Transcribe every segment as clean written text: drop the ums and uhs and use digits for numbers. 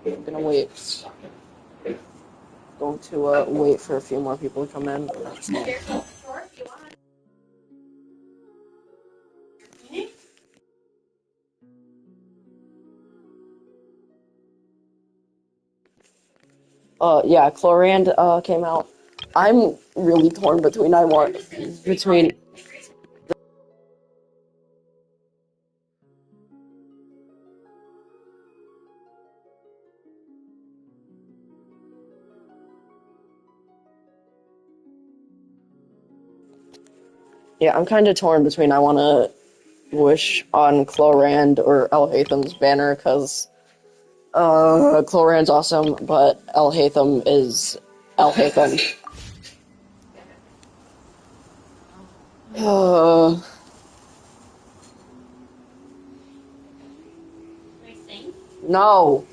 I'm gonna wait. Going to wait for a few more people to come in. Yeah, Chlorand came out. I'm really torn between between. Yeah, I'm kind of torn between I want to wish on Chlorand or Elhatham's banner because Chlorand's awesome, but Elhatham is Elhatham. Uh, no,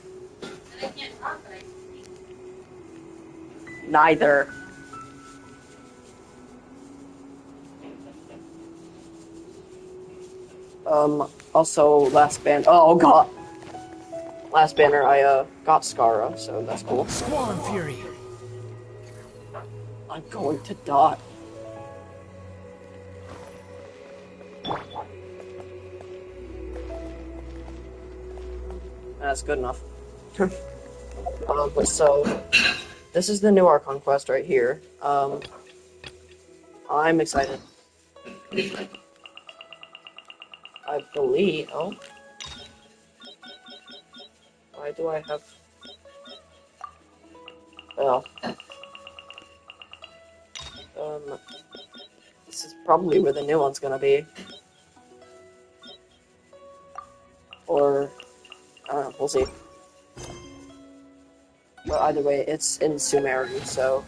neither. Also, oh god. Last banner, I, got Skara, so that's cool. Squall Fury. I'm going to die. That's good enough. So, this is the new Archon quest right here. I'm excited. I believe. Oh. Why do I have. Oh. This is probably where the new one's gonna be. Or. I don't know, we'll see. But either way, it's in Sumeri, so.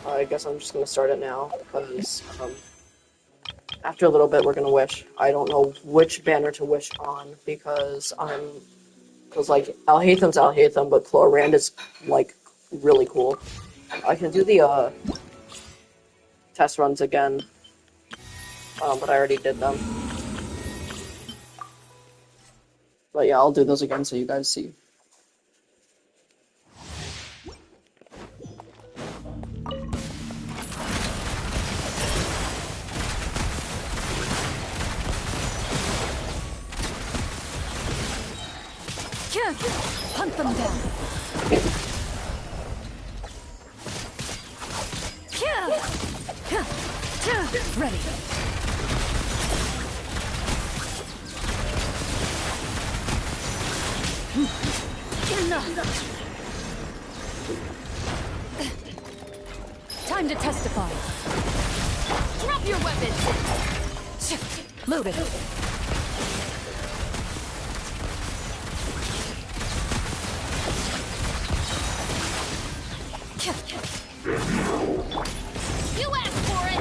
I guess I'm just gonna start it now, because, after a little bit, we're gonna wish. I don't know which banner to wish on, because like, Alhatham's Alhatham, but Chlorand is, like, really cool. I can do the, test runs again, but I already did them. But yeah, I'll do those again so you guys see. Hunt them down. Ready. Time to testify. Drop your weapons. Loaded. You asked for it!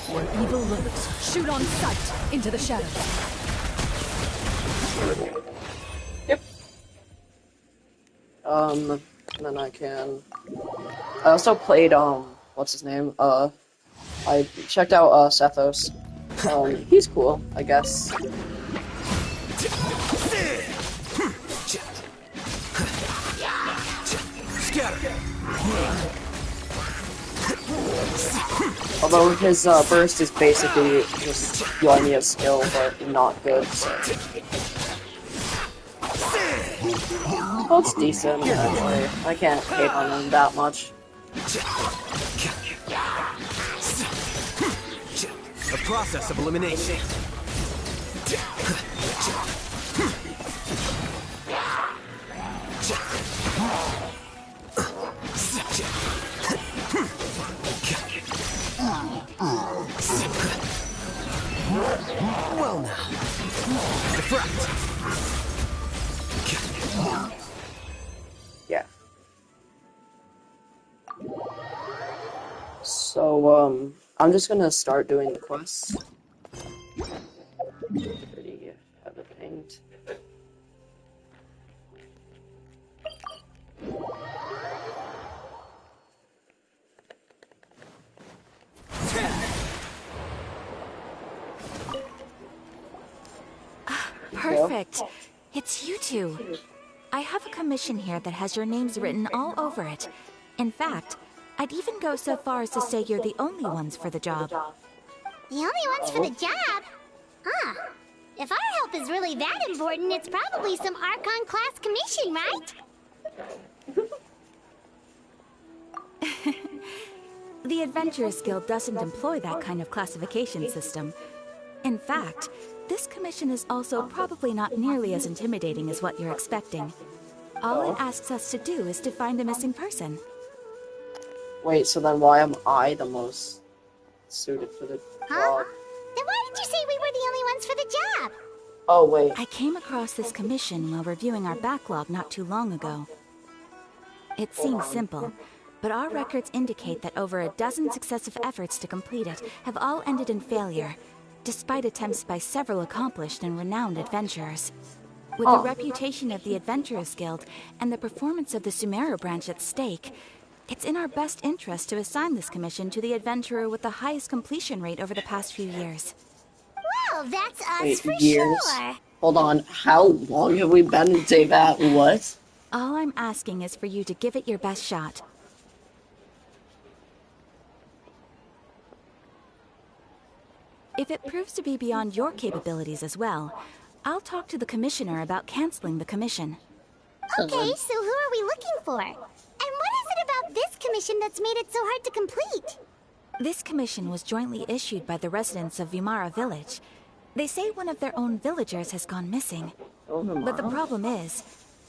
Where evil lurks, shoot on sight into the shadows. Yep. And then I can... I also played, what's his name? I checked out, Sethos. He's cool, I guess. Although his burst is basically just plenty of skill, but not good, so... Well, it's decent, actually. I can't hate on him that much. A process of elimination. Well now. Deflect. Yeah. So, I'm just gonna start doing the quests. Already have it pinged. Perfect. It's you two. I have a commission here that has your names written all over it. In fact, I'd even go so far as to say you're the only ones for the job. The only ones for the job? Huh. If our help is really that important, it's probably some Archon class commission, right? The Adventurers Guild doesn't employ that kind of classification system. In fact, this commission is also probably not nearly as intimidating as what you're expecting. All it asks us to do is to find a missing person. Wait, so then why am I the most suited for the job? Then why did you say we were the only ones for the job? Oh, wait. I came across this commission while reviewing our backlog not too long ago. It seems simple, but our records indicate that over a dozen successive efforts to complete it have all ended in failure, despite attempts by several accomplished and renowned adventurers. With the reputation of the Adventurers Guild and the performance of the Sumeru branch at stake, it's in our best interest to assign this commission to the adventurer with the highest completion rate over the past few years. Well, that's us Wait, for years? sure. Hold on, how long have we been in Davat? What? All I'm asking is for you to give it your best shot. If it proves to be beyond your capabilities as well, I'll talk to the commissioner about canceling the commission. Okay, so who are we looking for? And what is it about this commission that's made it so hard to complete? This commission was jointly issued by the residents of Vimara Village. They say one of their own villagers has gone missing. But the problem is,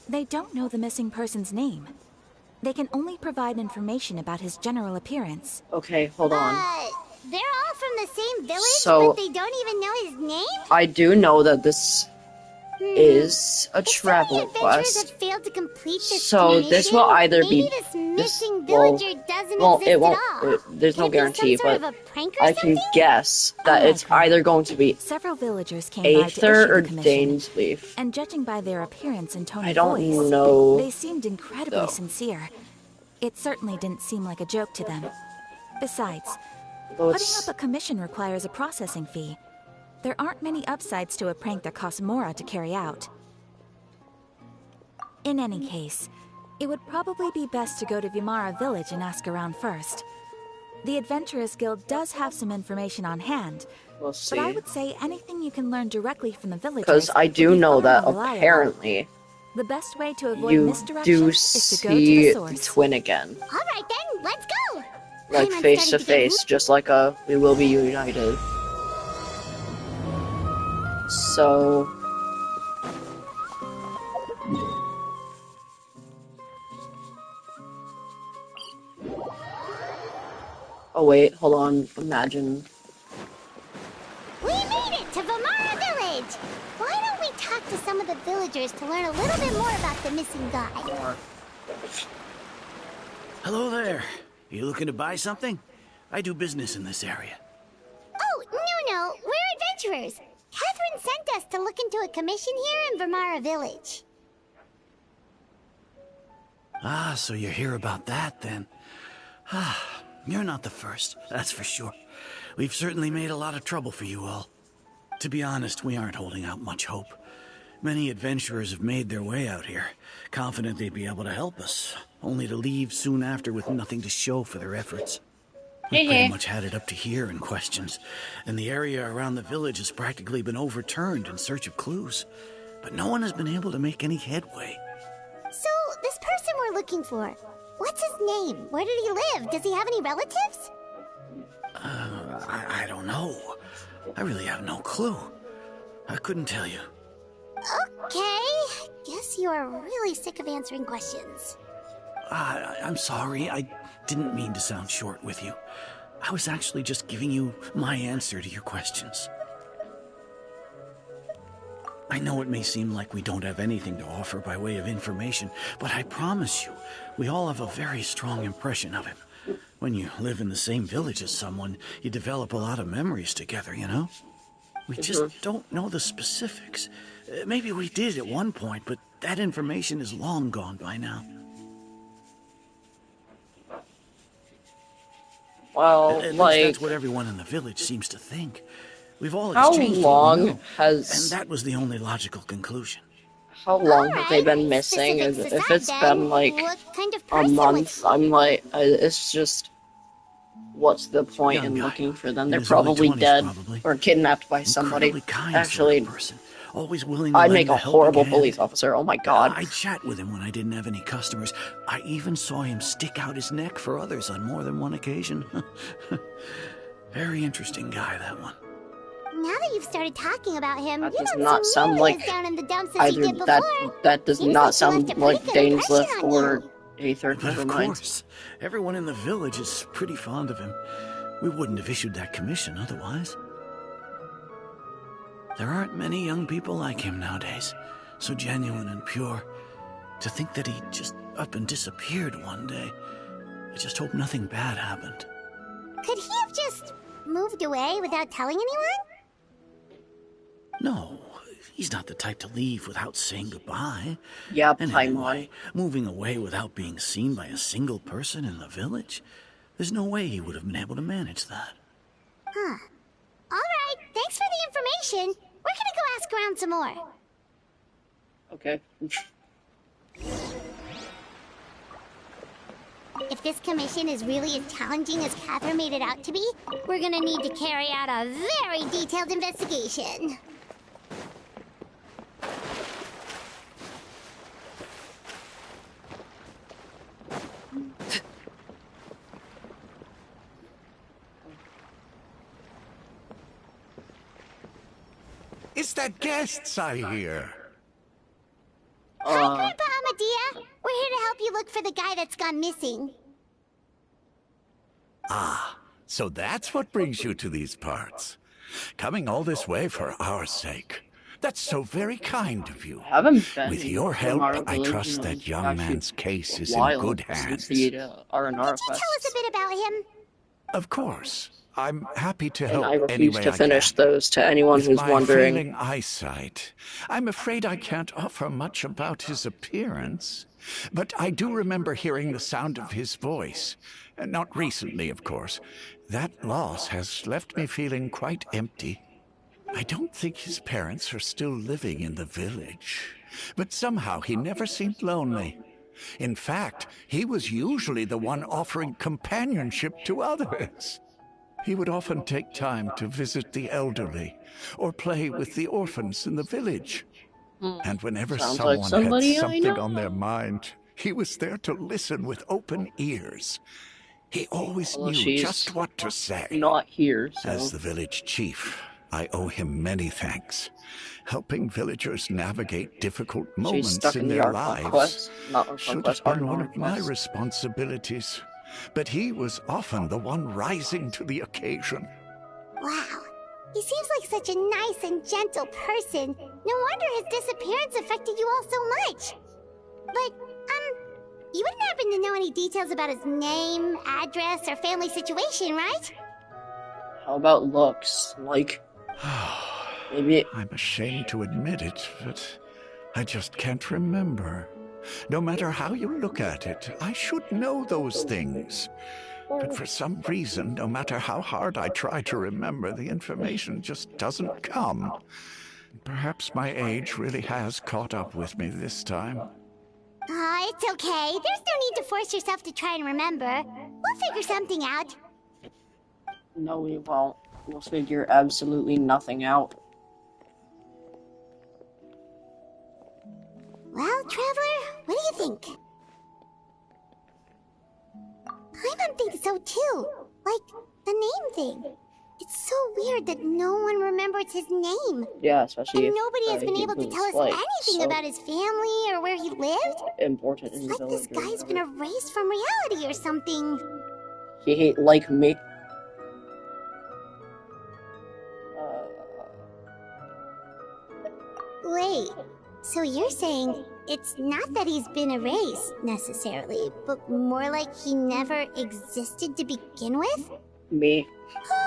they don't know the missing person's name. They can only provide information about his general appearance. Okay, hold on. They're all from the same village, So- but they don't even know his name? I do know that this is a travel If so many adventurers quest. have failed to complete this So this will commission, either maybe be this missing well, villager doesn't well, exist it won't. at all. There's Could no it be guarantee, some sort but of a prank or I can something? guess that it's Unlikely. either going to be Several villagers came by to issue Aether or the commission, Dainsleaf. and judging by their appearance and tone I of don't voice, know, they seemed incredibly though. sincere. It certainly didn't seem like a joke to them. Besides, Though putting it's up a commission requires a processing fee. There aren't many upsides to a prank that costs Mora to carry out. In any case, it would probably be best to go to Vimara Village and ask around first. The Adventurers Guild does have some information on hand, we'll but I see. would say anything you can learn directly from the villagers. Because I do would be know far that more reliable. apparently The best way to avoid you misdirection do is to go to see the the source. twin again, All right then, let's go. like I'm face to starting get face, just like we will be united. So. Oh wait, hold on. Imagine. We made it to Vimara Village. Why don't we talk to some of the villagers to learn a little bit more about the missing guy? Hello there. You looking to buy something? I do business in this area. Oh, no, we're adventurers. Catherine sent us to look into a commission here in Vimara Village. Ah, so you're here about that then. Ah, you're not the first, that's for sure. We've certainly made a lot of trouble for you all. To be honest, we aren't holding out much hope. Many adventurers have made their way out here, confident they'd be able to help us, only to leave soon after with nothing to show for their efforts. We pretty much had it up to here in questions, and the area around the village has practically been overturned in search of clues. But no one has been able to make any headway. So, this person we're looking for, what's his name? Where did he live? Does he have any relatives? I don't know. I really have no clue. I couldn't tell you. Okay, guess you are really sick of answering questions. I'm sorry. I didn't mean to sound short with you. I was actually just giving you my answer to your questions. I know it may seem like we don't have anything to offer by way of information, but I promise you, we all have a very strong impression of him. When you live in the same village as someone, you develop a lot of memories together, you know? We just don't know the specifics. Maybe we did at one point, but that information is long gone by now. Well, At least like, that's what everyone in the village seems to think. We've all How exchanged long what we know, and has that was the only logical conclusion. how long have they Alright, been missing? specifics If aside it's then, been like what kind of a person month, was he? I'm like, it's just, what's the point Young in guy, looking for them? in They're his early probably 20s, dead probably. or kidnapped by somebody. Incredibly kind sort of Actually, person, always willing to I'd lend make a a helping horrible hand. police officer. Oh my god. I'd chat with him when I didn't have any customers. I even saw him stick out his neck for others on more than one occasion. Very interesting guy, that one. Now that you've started talking about him, That you does don't not seem sound nearly like as down in the dumps as you Either did before. that does Seems not like you left sound a like pretty good Dainsliff impression on or you. Aether. But Never of mind. course, everyone in the village is pretty fond of him. We wouldn't have issued that commission otherwise. There aren't many young people like him nowadays, so genuine and pure. To think that he just up and disappeared one day. I just hope nothing bad happened. Could he have just moved away without telling anyone? No, he's not the type to leave without saying goodbye. Yeah, And Paimon. anyway, moving away without being seen by a single person in the village? There's no way he would have been able to manage that. Huh. Alright, thanks for the information. We're gonna go ask around some more. Okay. If this commission is really as challenging as Catherine made it out to be, we're gonna need to carry out a very detailed investigation. It's that guests I hear. Hi, Grandpa Amadea. We're here to help you look for the guy that's gone missing. So that's what brings you to these parts. Coming all this way for our sake. That's so very kind of you. Haven't been With in your help, Arnara I Village, trust you know, that young actually man's case a is in while good since hands. the Arnara Could you tell us a bit about him? Of course. I'm happy to And help I refuse any way to finish I can. those to anyone With who's my wondering. failing eyesight, I'm afraid I can't offer much about his appearance. But I do remember hearing the sound of his voice. Not recently, of course. That loss has left me feeling quite empty. I don't think his parents are still living in the village. But somehow he never seemed lonely. In fact, he was usually the one offering companionship to others. He would often take time to visit the elderly or play with the orphans in the village. And whenever Sounds like someone had somebody I something know. on their mind, he was there to listen with open ears. He always Although knew she's just what to say. Not here, so. As the village chief, I owe him many thanks. Helping villagers navigate difficult She's moments stuck in in the their Archon lives quest. Not Archon should quest, have been one Arnara of my quest. responsibilities. But he was often the one rising to the occasion. Wow. He seems like such a nice and gentle person. No wonder his disappearance affected you all so much. But, you wouldn't happen to know any details about his name, address, or family situation, right? How about looks? Like, maybe. I'm ashamed to admit it, but I just can't remember. No matter how you look at it, I should know those things. But for some reason, no matter how hard I try to remember, the information just doesn't come. Perhaps my age really has caught up with me this time. It's okay. There's no need to force yourself to try and remember. We'll figure something out. No, we won't. We'll figure absolutely nothing out. Well, Traveler, what do you think? Paimon thinks so too. Like, the name thing. It's so weird that no one remembers his name. Yeah, especially And if nobody has been he able to was, tell us like, anything so about his family or where he lived. important in It's the like this village. guy's been erased from reality or something. He like me. Wait, so you're saying it's not that he's been erased, necessarily, but more like he never existed to begin with? Me.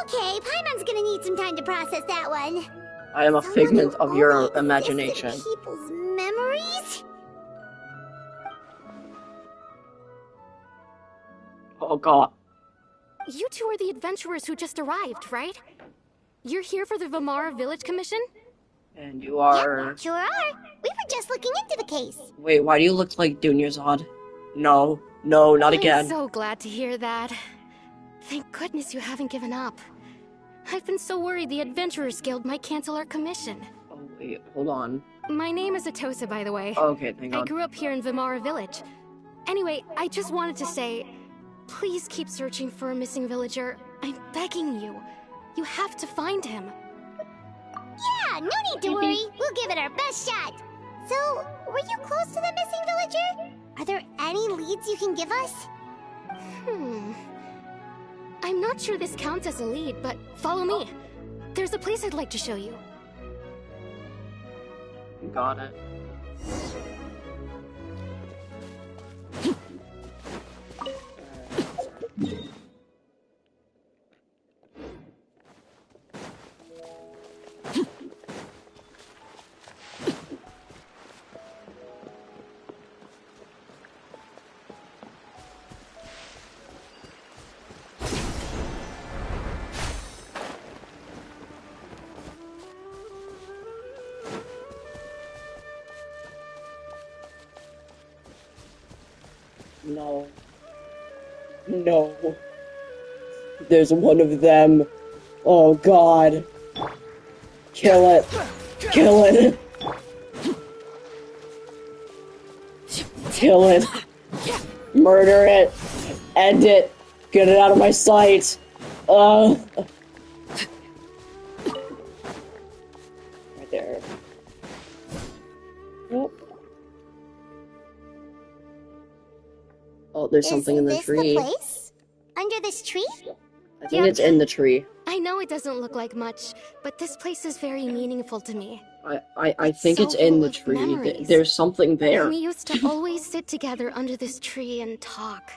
Okay, Paimon's gonna need some time to process that one. I am a Someone figment who of your only exists in imagination. people's memories? Oh god. You two are the adventurers who just arrived, right? You're here for the Vamara Village Commission? And you are... Sure are. We were just looking into the case. Wait, why do you look like Dunyazad? No, no, not again. I'm so glad to hear that. Thank goodness you haven't given up. I've been so worried the Adventurers Guild might cancel our commission. Oh, wait, hold on. My name is Atosa, by the way. Okay, thank I God. grew up here in Vamara Village. Anyway, I just wanted to say, please keep searching for a missing villager. I'm begging you. You have to find him. Yeah, no need to worry. We'll give it our best shot. So, were you close to the missing villager? Are there any leads you can give us? I'm not sure this counts as a lead, but follow me. There's a place I'd like to show you. Got it. No. No. There's one of them. Oh God. Kill it. Kill it. Kill it. Murder it. End it. Get it out of my sight. Right there. Nope. Oh, there's something in the tree. Is this the place? Under this tree? I think it's in the tree. I know it doesn't look like much, but this place is very meaningful to me. I think so it's in full the of tree. memories. There's something there. We used to always sit together under this tree and talk.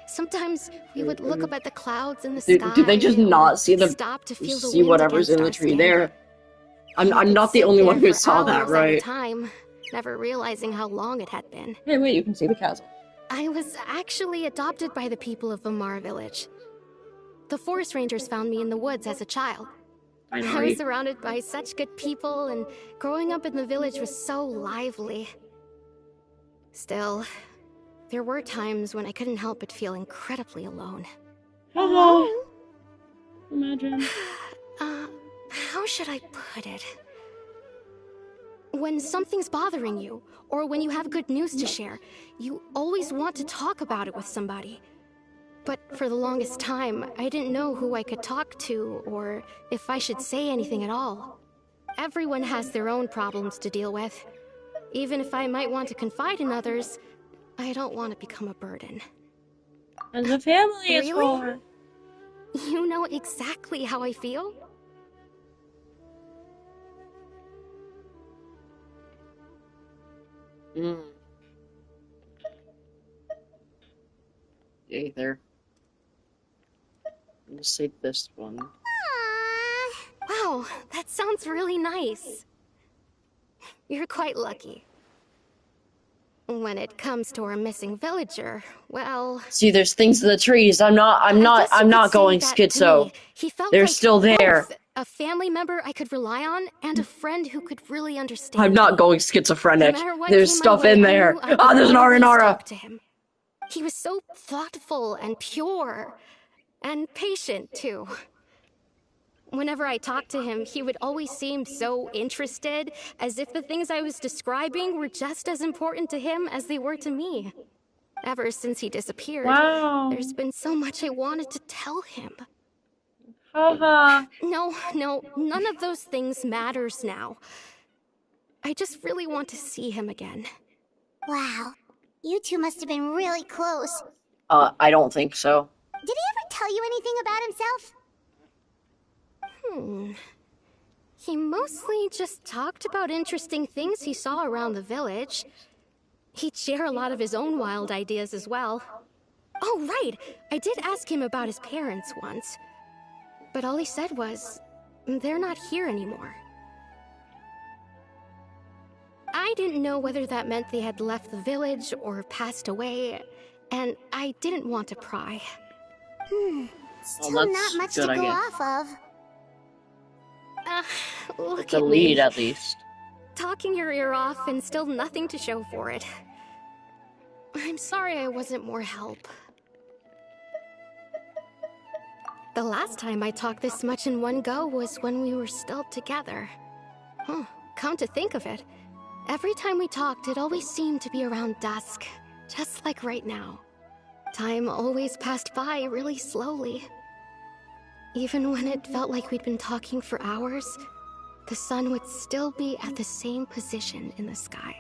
Sometimes we would look up at the clouds in the sky. Do they just not see the stop to feel the see wind whatever's in the against our tree skin? there? We I'm could not the sit only one there who for saw that, hours at a right? time, never realizing how long it had been. Hey, wait, you can see the chasm. I was actually adopted by the people of Vamara Village. The forest rangers found me in the woods as a child. I know, I was right? surrounded by such good people, and growing up in the village was so lively. Still, there were times when I couldn't help but feel incredibly alone. Hello. Imagine. How should I put it? When something's bothering you, or when you have good news to share, you always want to talk about it with somebody. But for the longest time, I didn't know who I could talk to, or if I should say anything at all. Everyone has their own problems to deal with. Even if I might want to confide in others, I don't want to become a burden. And the family is Really? for. You know exactly how I feel? Yay, there. Let's say this one. Aww. Wow, that sounds really nice. You're quite lucky. When it comes to our missing villager, well... See, there's things in the trees. I'm not I guess you going could say that to schizo. me. He felt They're like still there. both a family member I could rely on and a friend who could really understand. I'm not me. going No schizophrenic. matter what There's came my stuff way, in I there. knew I Ah, would there's an always Aranara. talk to him. He was so thoughtful and pure, and patient too. Whenever I talked to him, he would always seem so interested, as if the things I was describing were just as important to him as they were to me. Ever since he disappeared, there's been so much I wanted to tell him. Haha. No, none of those things matters now. I just really want to see him again. Wow. You two must have been really close. I don't think so. Did he ever tell you anything about himself? He mostly just talked about interesting things he saw around the village. He'd share a lot of his own wild ideas as well. Oh, right! I did ask him about his parents once. But all he said was, they're not here anymore. I didn't know whether that meant they had left the village or passed away, and I didn't want to pry. Still that's not much good, to I go guess. off of. Look It's a at lead, me. at least. Talking your ear off and still nothing to show for it. I'm sorry I wasn't more help. The last time I talked this much in one go was when we were still together. Huh, come to think of it, every time we talked, it always seemed to be around dusk, just like right now. Time always passed by really slowly. Even when it felt like we'd been talking for hours, the sun would still be at the same position in the sky.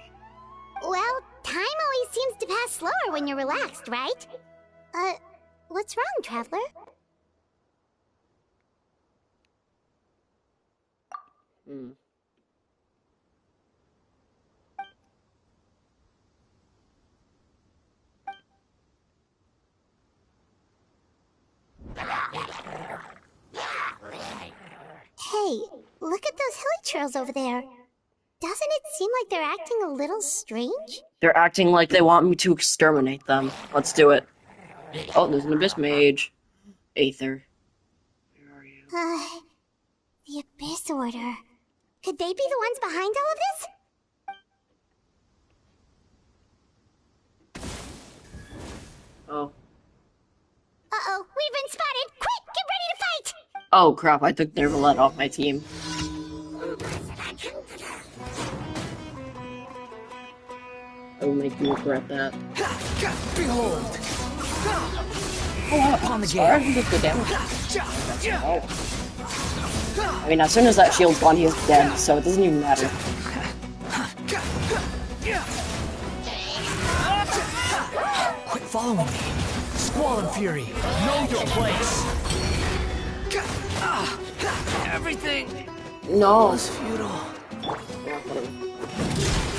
Well, time always seems to pass slower when you're relaxed, right? What's wrong, Traveler? Hey, look at those hilly churls over there. Doesn't it seem like they're acting a little strange? They're acting like they want me to exterminate them. Let's do it. Oh, there's an Abyss Mage. Aether. Where are you? The Abyss Order. Could they be the ones behind all of this? Oh. Uh-oh, we've been spotted! Quick, get ready to fight! Oh crap, I took their roulette off my team. I will make you regret that. Behold! Oh, Upon the sorry, I gate. did good damage. I mean, as soon as that shield's gone, he is dead, so it doesn't even matter. Quit following me. Squall and Fury, know your place. Everything No. was futile. Yeah, whatever.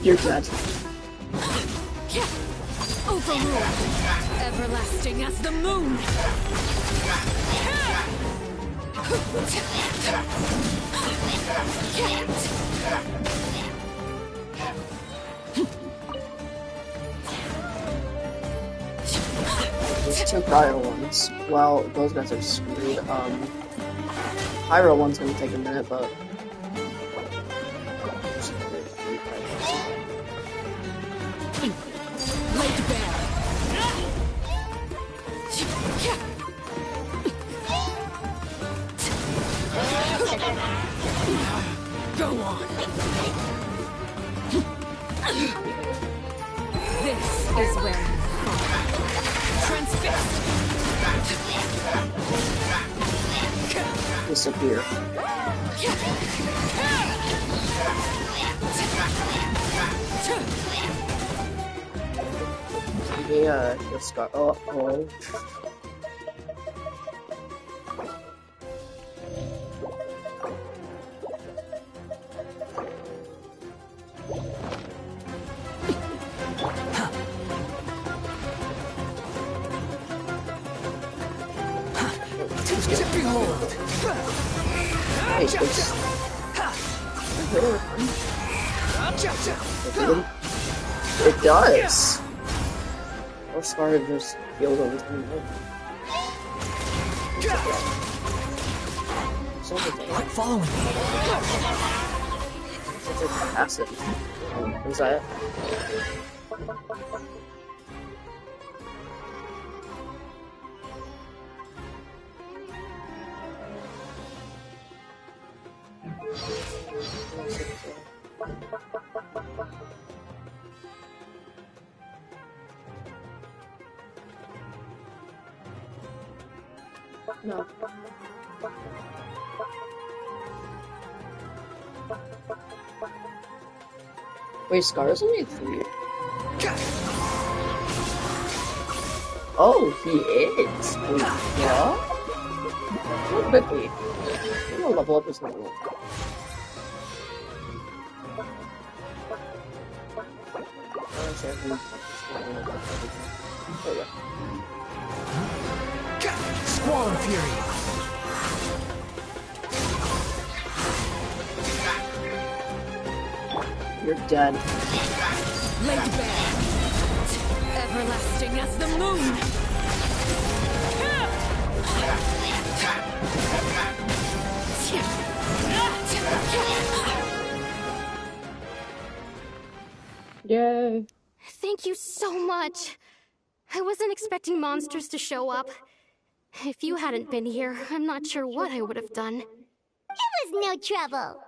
You're dead. Overruled. Everlasting as the moon. There's two Cryo ones. Well, those guys are screwed. Pyro one's gonna take a minute, but... Laid bare. Go on. This is where you fall. Transfixed. disappear. Yeah, just got. Oh. Behold! Hey, it's... It does! Or started just healed over time. Quit following me. It's like passive. Is that it? No. Wait, Scar's only 3? Oh, he is. Yeah? How quickly? I'm gonna level up his level. Oh, yeah. Squall and Fury. You're dead. Laid bare. everlasting as the moon. Yay. Thank you so much. I wasn't expecting monsters to show up. If you hadn't been here, I'm not sure what I would have done. It was no trouble.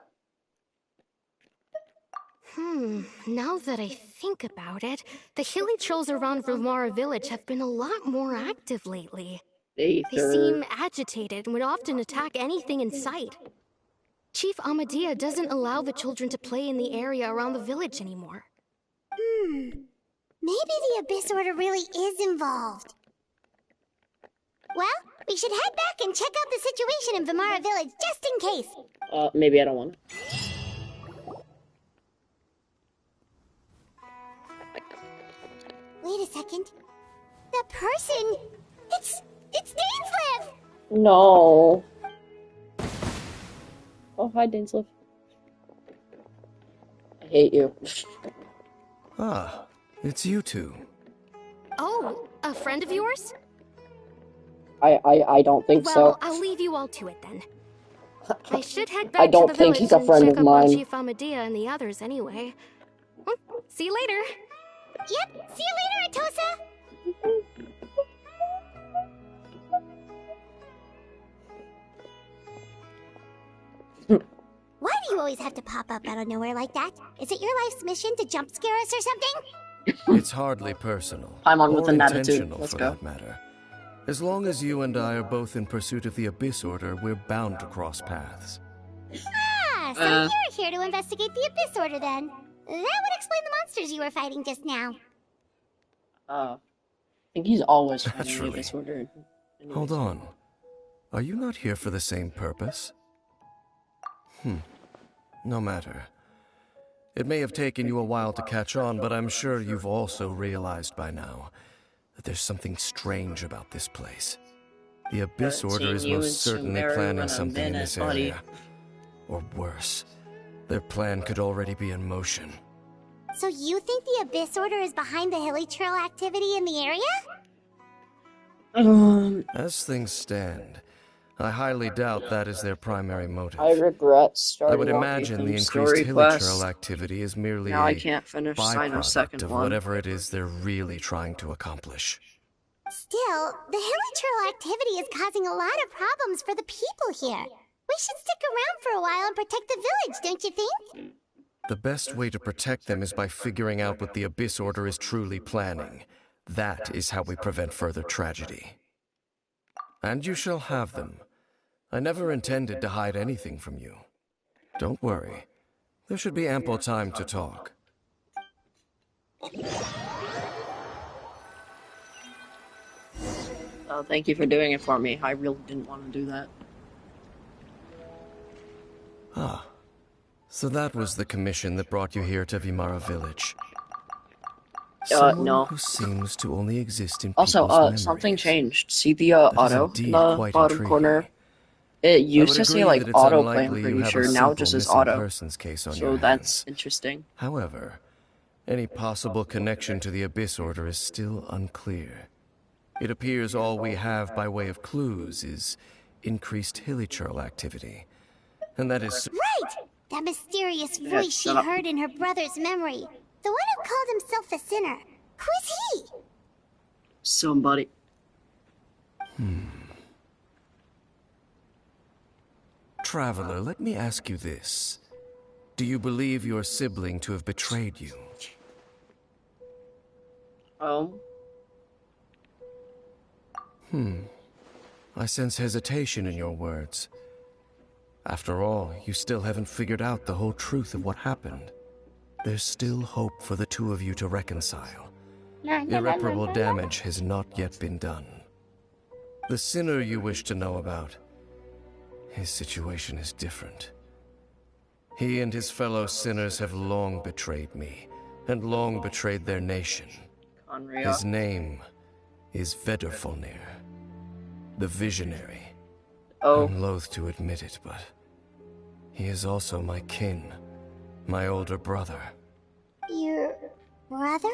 Now that I think about it, the hilly trolls around Vilmara village have been a lot more active lately. They seem agitated and would often attack anything in sight. Chief Amadea doesn't allow the children to play in the area around the village anymore. Maybe the Abyss Order really is involved. Well, we should head back and check out the situation in Vilmara village just in case. Maybe I don't want to. Wait a second. The person... It's Dainsleif! No. Oh, hi, Dainsleif. I hate you. Ah, it's you two. Oh, a friend of yours? I don't think so. Well, I'll leave you all to it then. I should head back I don't to the think village he's a friend and of check up on mine. Chief Amadea and the others anyway. See you later. Yep, see you later, Atosa! Why do you always have to pop up out of nowhere like that? Is it your life's mission to jump scare us or something? It's hardly personal. I'm on with or an attitude. intentional, Let's for go. that matter. As long as you and I are both in pursuit of the Abyss Order, we're bound to cross paths. Ah, so you're here to investigate the Abyss Order then. That would explain the monsters you were fighting just now. I think he's always fighting the Naturally. Abyss Order. Hold on. Are you not here for the same purpose? No matter. It may have taken you a while to catch on, but I'm sure you've also realized by now that there's something strange about this place. The Abyss Order is most certainly planning something in this area. Or worse, their plan could already be in motion. So you think the Abyss Order is behind the hilly trail activity in the area? As things stand, I highly doubt that is their primary motive. I regret starting I would off imagine the Ethan's increased story hilly quest. trail activity is merely Now I a can't finish Sino's second byproduct of one. whatever it is they're really trying to accomplish. Still, the hilly trail activity is causing a lot of problems for the people here. We should stick around for a while and protect the village, don't you think? The best way to protect them is by figuring out what the Abyss Order is truly planning. That is how we prevent further tragedy. And you shall have them. I never intended to hide anything from you. Don't worry. There should be ample time to talk. Thank you for doing it for me. I really didn't want to do that. Ah. So that was the commission that brought you here to Vilmara village. Someone No. who seems to only exist in Also, people's memories. something changed. See the That is auto indeed in the quite bottom intriguing. corner? It used to say agree like that it's autoplay, I'm unlikely you pretty have sure. a Now it just simple says missing auto. persons case on So your that's hands. interesting. However, any possible connection to the Abyss Order is still unclear. It appears all we have by way of clues is increased hilly trail activity. And that is... Right! That mysterious voice she shut up. heard in her brother's memory. The one who called himself a sinner. Who is he? Somebody. Traveler, let me ask you this. Do you believe your sibling to have betrayed you? I sense hesitation in your words. After all, you still haven't figured out the whole truth of what happened. There's still hope for the two of you to reconcile. Irreparable damage has not yet been done. The sinner you wish to know about, his situation is different. He and his fellow sinners have long betrayed me, and long betrayed their nation. His name is Vedderfolnir, the Visionary. I'm loath to admit it, but he is also my kin, my older brother. Your brother?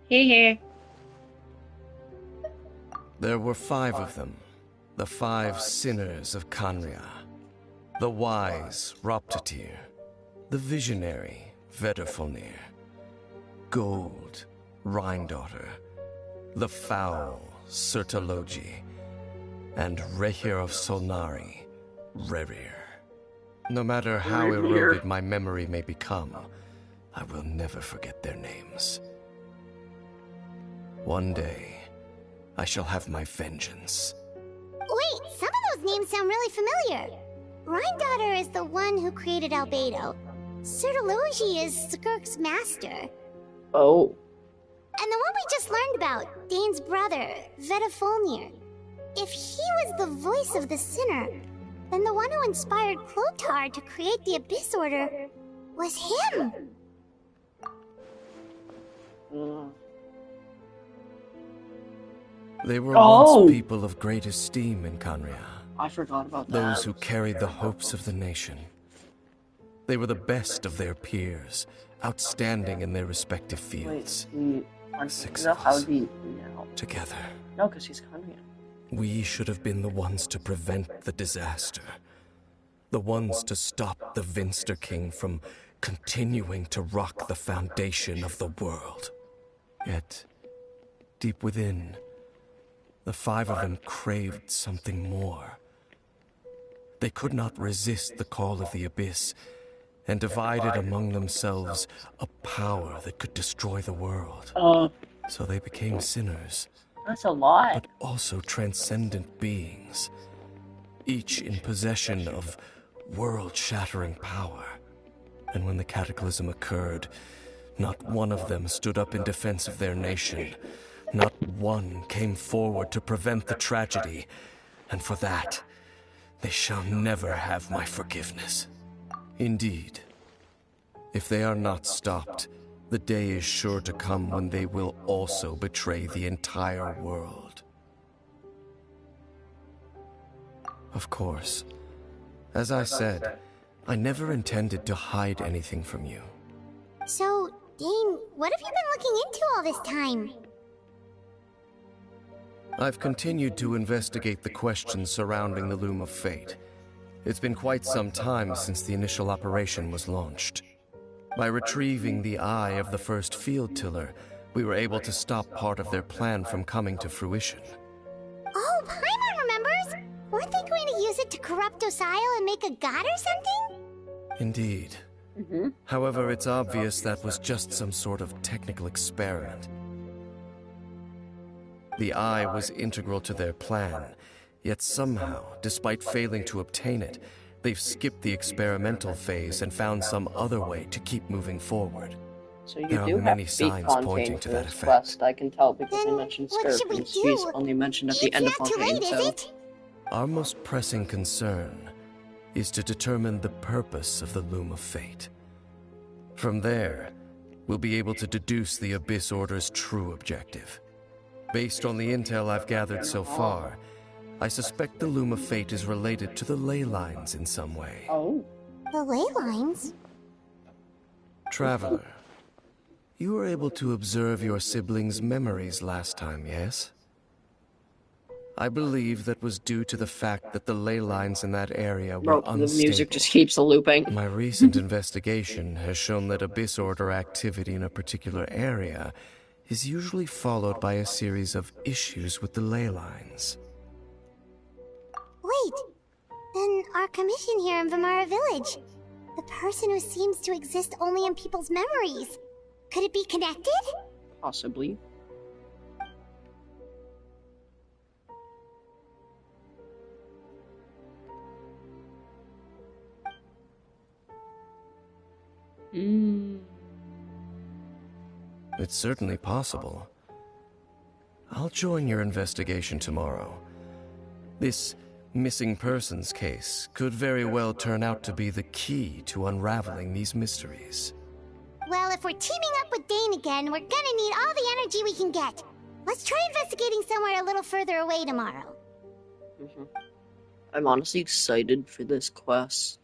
Hee. There were 5 of them, the 5 sinners of Canria. The wise Roptatir, the visionary Vedderfolnir, Gold Rhindaughter, the foul Sertologi, and Rehir of Solnari, Rerir. No matter how eroded my memory may become, I will never forget their names. One day, I shall have my vengeance. Wait, some of those names sound really familiar. Rhindaughter is the one who created Albedo. Sertologi is Skirk's master. Oh. And the one we just learned about, Dane's brother, Vedafolnir. If he was the voice of the sinner, then the one who inspired Clotar to create the Abyss Order was him. They were once people of great esteem in Canria. I forgot about that. Those who carried the hopes of the nation. They were the best of their peers, outstanding in their respective fields. Wait, 6 of us, now? together. No, because he's Canrian. We should have been the ones to prevent the disaster. The ones to stop the Vinster King from continuing to rock the foundation of the world. Yet, deep within, the 5 of them craved something more. They could not resist the call of the Abyss, and divided among themselves a power that could destroy the world. So they became sinners. That's a lot. But also transcendent beings, each in possession of world-shattering power. And when the cataclysm occurred, not one of them stood up in defense of their nation. Not one came forward to prevent the tragedy. And for that, they shall never have my forgiveness. Indeed, if they are not stopped, the day is sure to come when they will also betray the entire world. Of course, as I said, I never intended to hide anything from you. So, Dane, what have you been looking into all this time? I've continued to investigate the questions surrounding the Loom of Fate. It's been quite some time since the initial operation was launched. By retrieving the eye of the first field tiller, we were able to stop part of their plan from coming to fruition. Oh, Paimon remembers! Weren't they going to use it to corrupt Osile and make a god or something? Indeed. However, it's obvious that was just some sort of technical experiment. The eye was integral to their plan, yet somehow, despite failing to obtain it, they've skipped the experimental phase and found some other way to keep moving forward. So you There do are have many to beat signs Fontaine pointing for to that this effect. quest, I can tell because Then they mentioned what should we Scourge. do? He's only mentioned at the end of It's not too Fontaine, late, so... is it? Our most pressing concern is to determine the purpose of the Loom of Fate. From there, we'll be able to deduce the Abyss Order's true objective. Based on the intel I've gathered so far, I suspect the Loom of Fate is related to the ley lines in some way. Oh. The ley lines? Traveler, you were able to observe your siblings' memories last time, yes? I believe that was due to the fact that the ley lines in that area were Bro, unstable. the music just keeps looping. My recent investigation has shown that Abyss Order activity in a particular area is usually followed by a series of issues with the ley lines. Wait, then our commission here in Vimara Village, the person who seems to exist only in people's memories, could it be connected? Possibly. It's certainly possible. I'll join your investigation tomorrow. This missing persons case could very well turn out to be the key to unraveling these mysteries. Well, if we're teaming up with Dane again, we're gonna need all the energy we can get. Let's try investigating somewhere a little further away tomorrow. I'm honestly excited for this quest.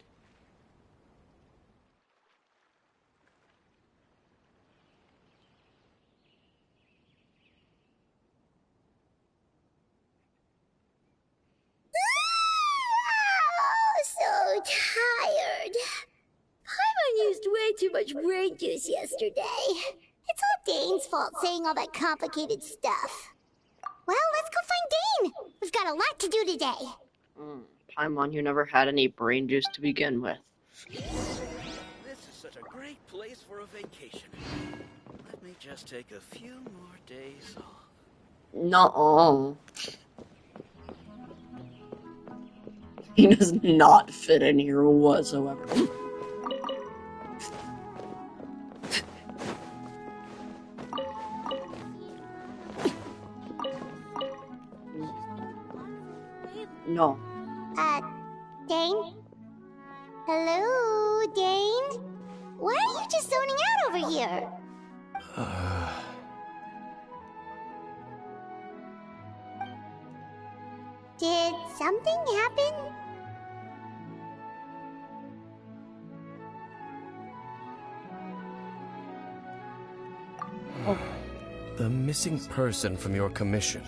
tired. Paimon used way too much brain juice yesterday. It's all Dane's fault saying all that complicated stuff. Well, let's go find Dane. We've got a lot to do today. Paimon, you never had any brain juice to begin with. This is such a great place for a vacation. Let me just take a few more days off. Nuh-uh. He does not fit in here whatsoever. No. Dane? Hello, Dane? Why are you just zoning out over here? Did something happen? The missing person from your commission.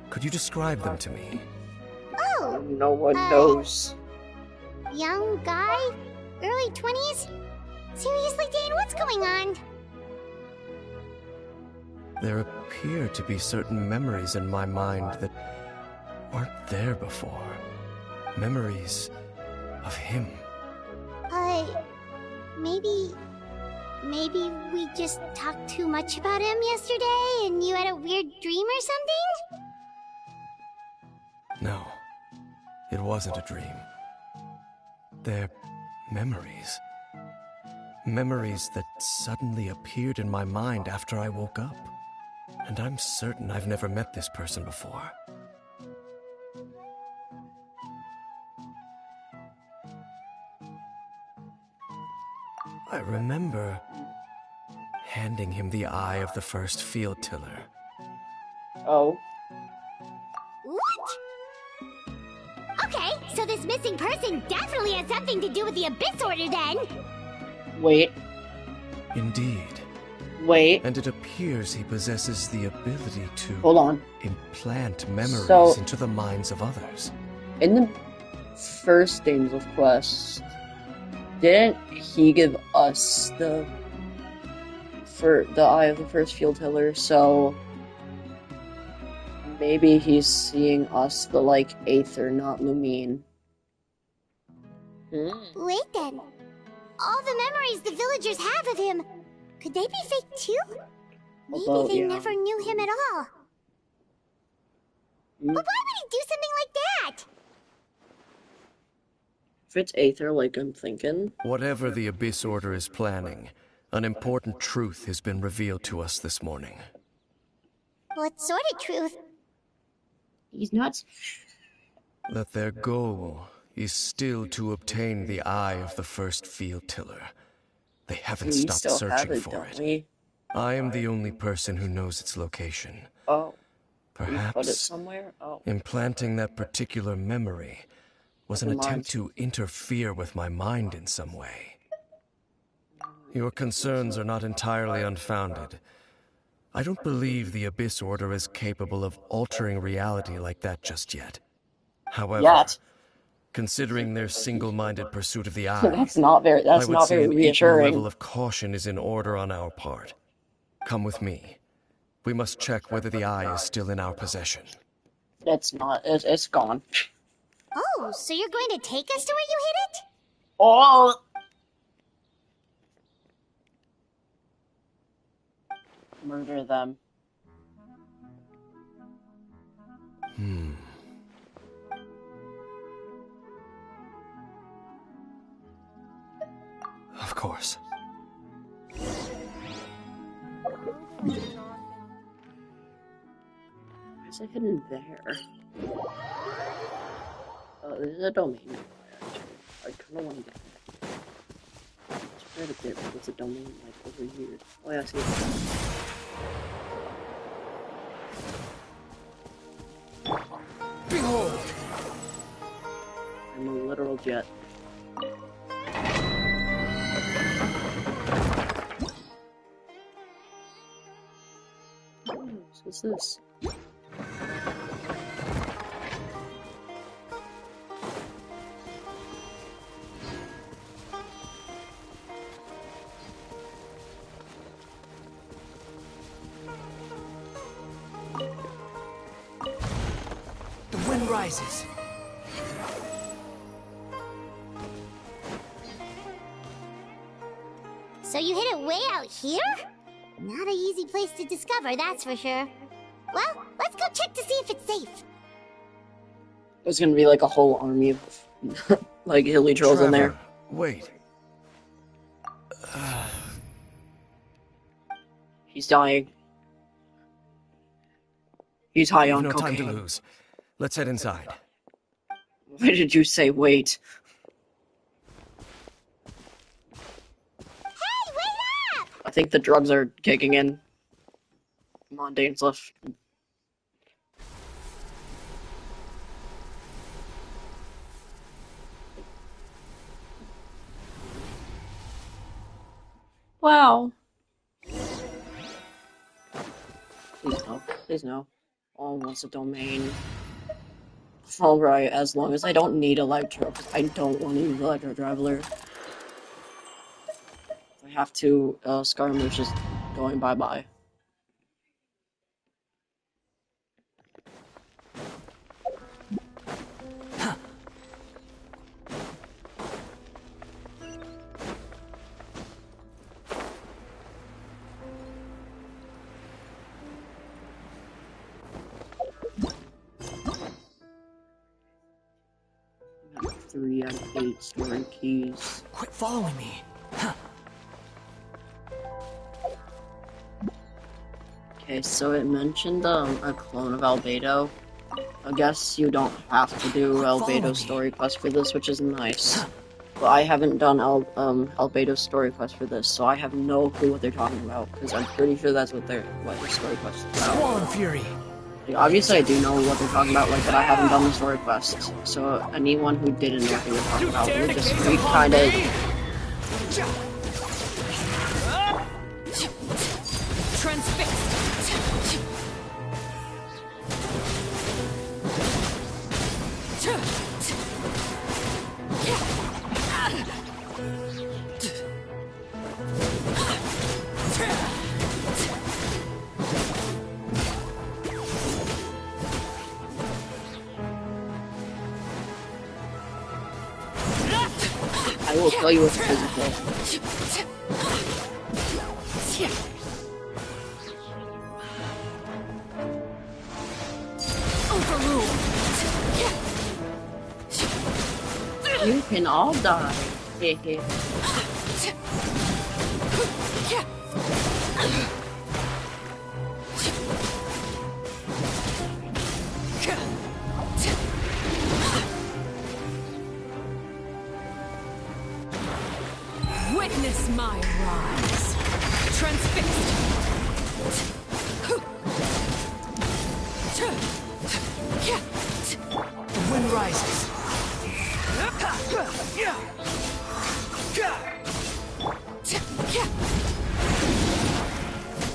Could you describe them to me? Oh, No one knows. young guy? Early 20s? Seriously, Dane, what's going on? There appear to be certain memories in my mind that weren't there before. Memories of him. Maybe we just talked too much about him yesterday and you had a weird dream or something? No, it wasn't a dream. They're memories. Memories that suddenly appeared in my mind after I woke up. And I'm certain I've never met this person before. I remember handing him the eye of the first field tiller. Oh. What? Okay, so this missing person definitely has something to do with the Abyss Order then. Wait. Indeed. Wait. And it appears he possesses the ability to Hold on. implant memories So- into the minds of others. In the first Dames of Quest, didn't he give us the eye of the first field tiller? So maybe he's seeing us, the Aether, not Lumine. Wait then. All the memories the villagers have of him, could they be fake too? Maybe Although, they yeah. never knew him at all. But why would he do something like that? If it's Aether, like I'm thinking. Whatever the Abyss Order is planning, an important truth has been revealed to us this morning. What sort of truth? He's nuts. That their goal is still to obtain the eye of the first field tiller. They haven't We stopped still have searching it, for don't it. we? I am the only person who knows its location. Oh. We put it Perhaps somewhere? Oh. implanting that particular memory was an Never mind. attempt to interfere with my mind in some way. Your concerns are not entirely unfounded. I don't believe the Abyss Order is capable of altering reality like that just yet. However, Yet. considering their single-minded pursuit of the eye, That's not very I would say very an equal reassuring. level of caution is in order on our part. Come with me. We must check whether the eye is still in our possession. It's not. It's gone. Oh, so you're going to take us to where you hid it? Oh! Murder them. Of course. Why is it hidden there? Oh, this is a domain. I kind of want to get that. It's right up there, but it's a domain over here. Oh yeah, I see it. Behold! I'm a literal jet. What's this? wind rises. So you hid it way out here? Not an easy place to discover, that's for sure. Well, let's go check to see if it's safe. There's gonna be like a whole army of like hilly trolls in there. Trevor, wait. He's dying. He's high We've on no cocaine. time to lose. Let's head inside. Why did you say wait? Hey, wait up! I think the drugs are kicking in. Come on, Dainsliff. Wow. Please no. Please no. All wants a domain. Alright, as long as I don't need Electro, because I don't want to use Electro Traveler. If I have to, Scaramouche is going bye-bye. I have 3 out of 8 story keys. Quit following me. Huh. Okay, so it mentioned a clone of Albedo. I guess you don't have to do Albedo's story quest for this, which is nice. But I haven't done Albedo's story quest for this, so I have no clue what they're talking about, because I'm pretty sure that's what the story quest is about. Swollen Fury. Like, obviously I do know what they're talking about, like, but I haven't done the story quest. So anyone who didn't know what they were talking about would just be kind of... Transfixed. I will kill you with physical. You can all die. Hehe. Witness my rise. Transfixed. The wind rises.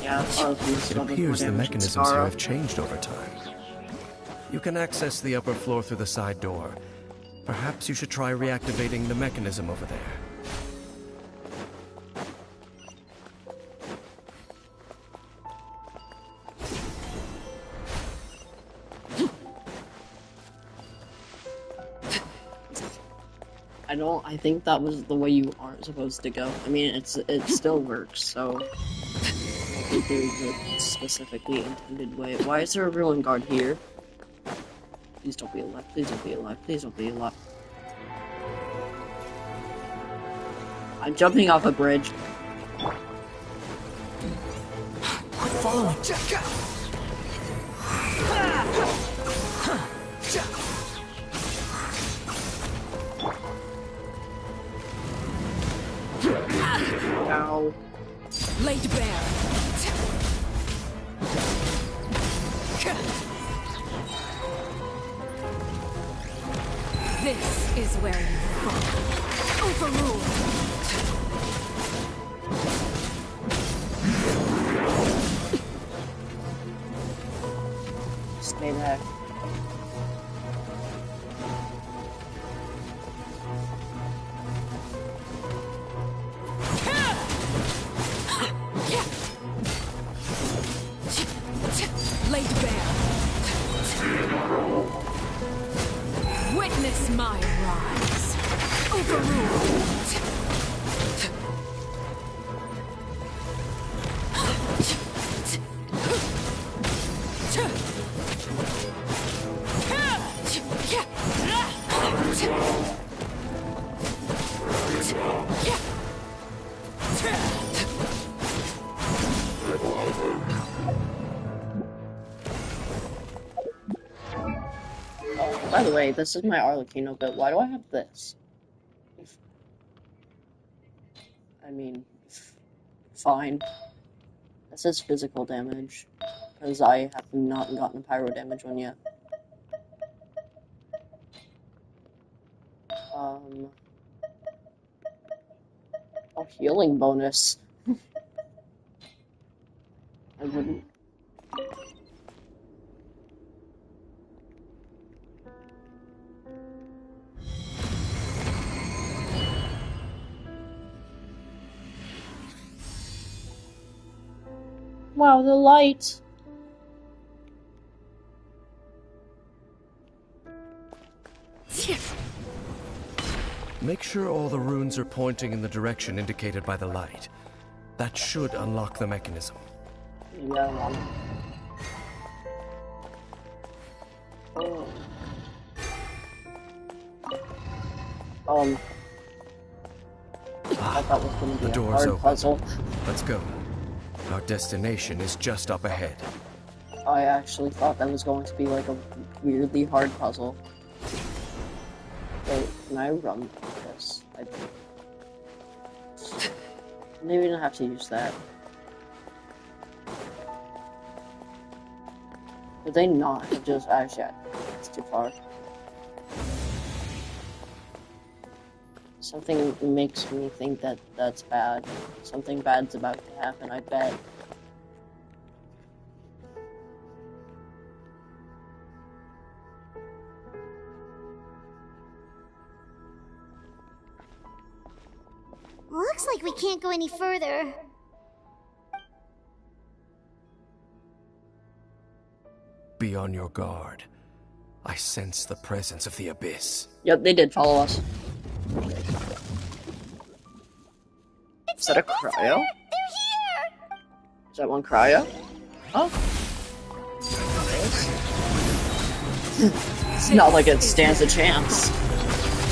Yeah, It appears the mechanisms here have changed over time. You can access the upper floor through the side door. Perhaps you should try reactivating the mechanism over there. I think that was the way you aren't supposed to go. I mean, it still works, so... I think there's a specifically intended way. Why is there a ruin guard here? Please don't be alive, please don't be alive, please don't be alive. I'm jumping off a bridge. Quit following. Ow. Laid bare. This is where you fall. Overruled. Stay there. Laid bare. By the way, this is my Arlecchino bit. Why do I have this? I mean, fine. This is physical damage, because I have not gotten a pyro damage one yet. Oh, healing bonus. I wouldn't. Wow, the light. Make sure all the runes are pointing in the direction indicated by the light. That should unlock the mechanism. Yeah. Oh. I thought that was going to be The a door's hard open. puzzle. Let's go. Our destination is just up ahead. I actually thought that was going to be like a weirdly hard puzzle. Wait, can I run this? Maybe I don't have to use that. Did they not have just actually? It's too far. Something makes me think that that's bad. Something bad's about to happen, I bet. Looks like we can't go any further. Be on your guard. I sense the presence of the abyss. Yep, they did follow us. Is that a cryo? They're here! Is that one cryo? Oh. It's not like it stands a chance.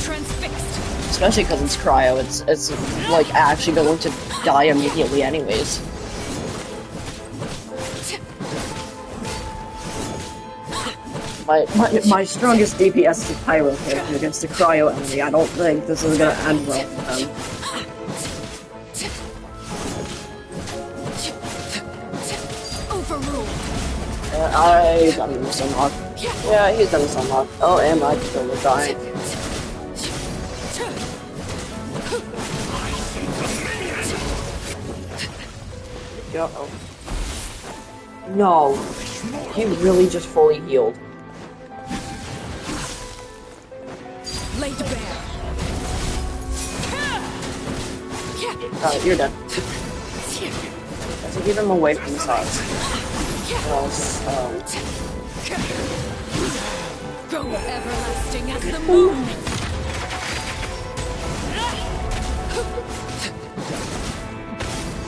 Transfixed. Especially because it's cryo. It's like actually going to die immediately anyways. My strongest DPS is a pyro character against a cryo enemy. I don't think this is gonna end well for them. I've done this unlock. Yeah, he's done this unlock. Oh, and my controller's dying. Uh-oh. No. He really just fully healed. Laid bare. You're done. Let's keep him away from the sides. Go everlasting as the moon.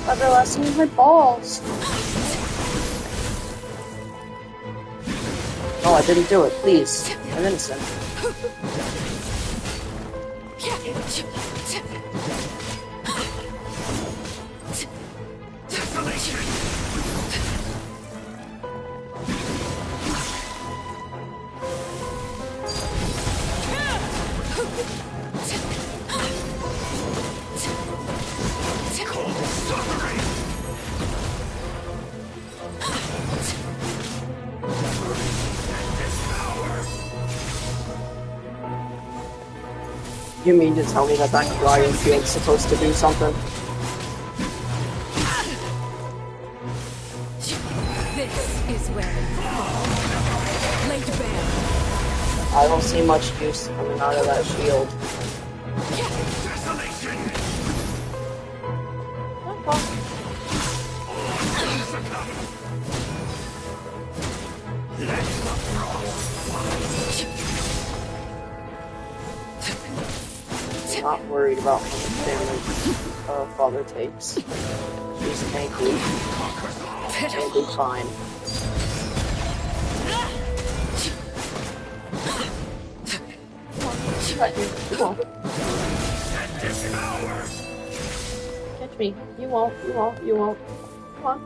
Everlasting is my balls. Oh, I didn't do it. Please. I'm innocent. You mean to tell me that that cryo field's supposed to do something? This is where they fall. Laid bare. I don't see much use coming out of that shield. Not worried about how much damage Father takes. He's tanky. He'll be fine. Come on. touch me. You won't. You won't. You won't. Come on.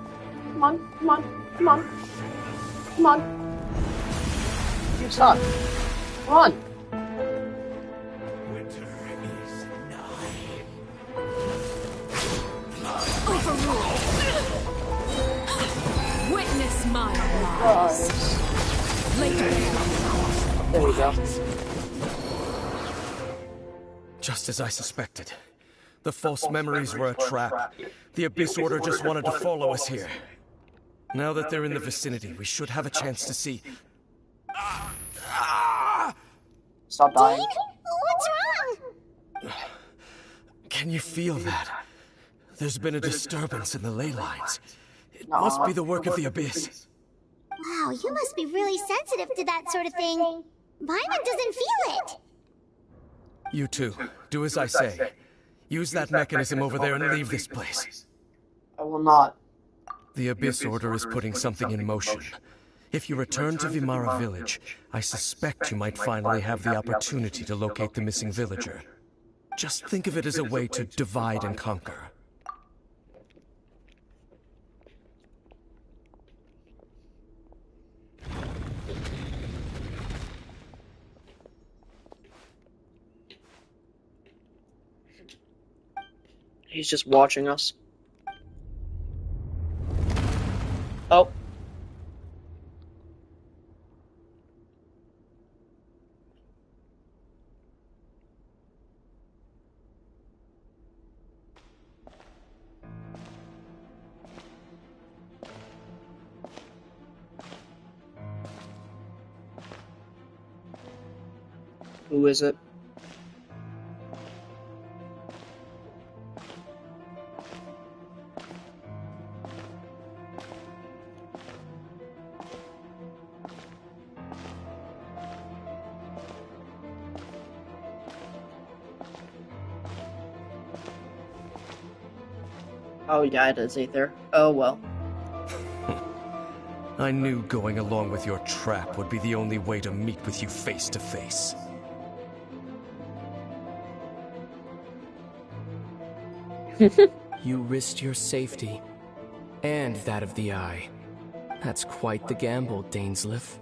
Come on. Come on. Come on. Come on. You suck. Come on. Winter is nigh. Overruled. Witness my rise. Later. There we go. Just as I suspected. The false memories were a trap. The Abyss Order just wanted to follow us here. Now that they're in the vicinity, we should have a chance to see. Stop dying. Dean? What's wrong? Can you feel that? There's been a disturbance in the ley lines. It must be the work of the Abyss. Wow, you must be really sensitive to that sort of thing. Paimon doesn't feel it. You too. Do as I say. Use that mechanism over there and leave this place. I will not. The Abyss Order is putting something in motion. If you return to Vimara Village, I suspect you might finally have the opportunity to locate the missing villager. Just think of it as a way to divide and conquer. He's just watching us. Oh. Who is it? Oh yeah, it is Aether. Oh well. I knew going along with your trap would be the only way to meet with you face to face. You risked your safety, and that of the Eye. That's quite the gamble, Dainsleif.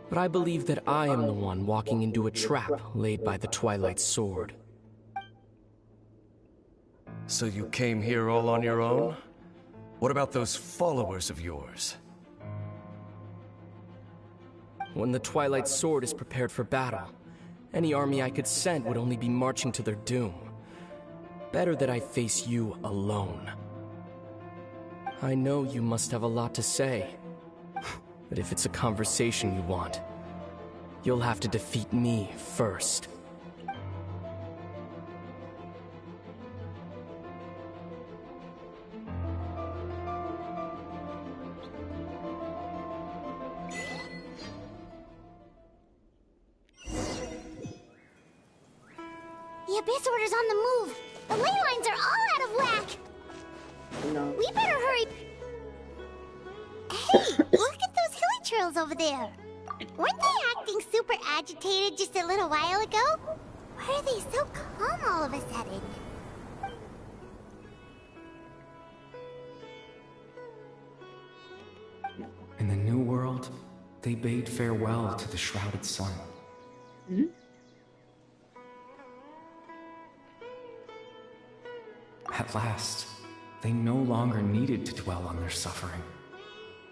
But I believe that I am the one walking into a trap laid by the Twilight Sword. So you came here all on your own? What about those followers of yours? When the Twilight Sword is prepared for battle, any army I could send would only be marching to their doom. Better that I face you alone. I know you must have a lot to say, but if it's a conversation you want, you'll have to defeat me first. The Abyss Order's on the move. The ley lines are all out of whack. No. We better hurry. Hey, look at those hilly trails over there. Weren't they acting super agitated just a little while ago? Why are they so calm all of a sudden? In the New World, they bade farewell to the shrouded sun. Hmm? At last, they no longer needed to dwell on their suffering,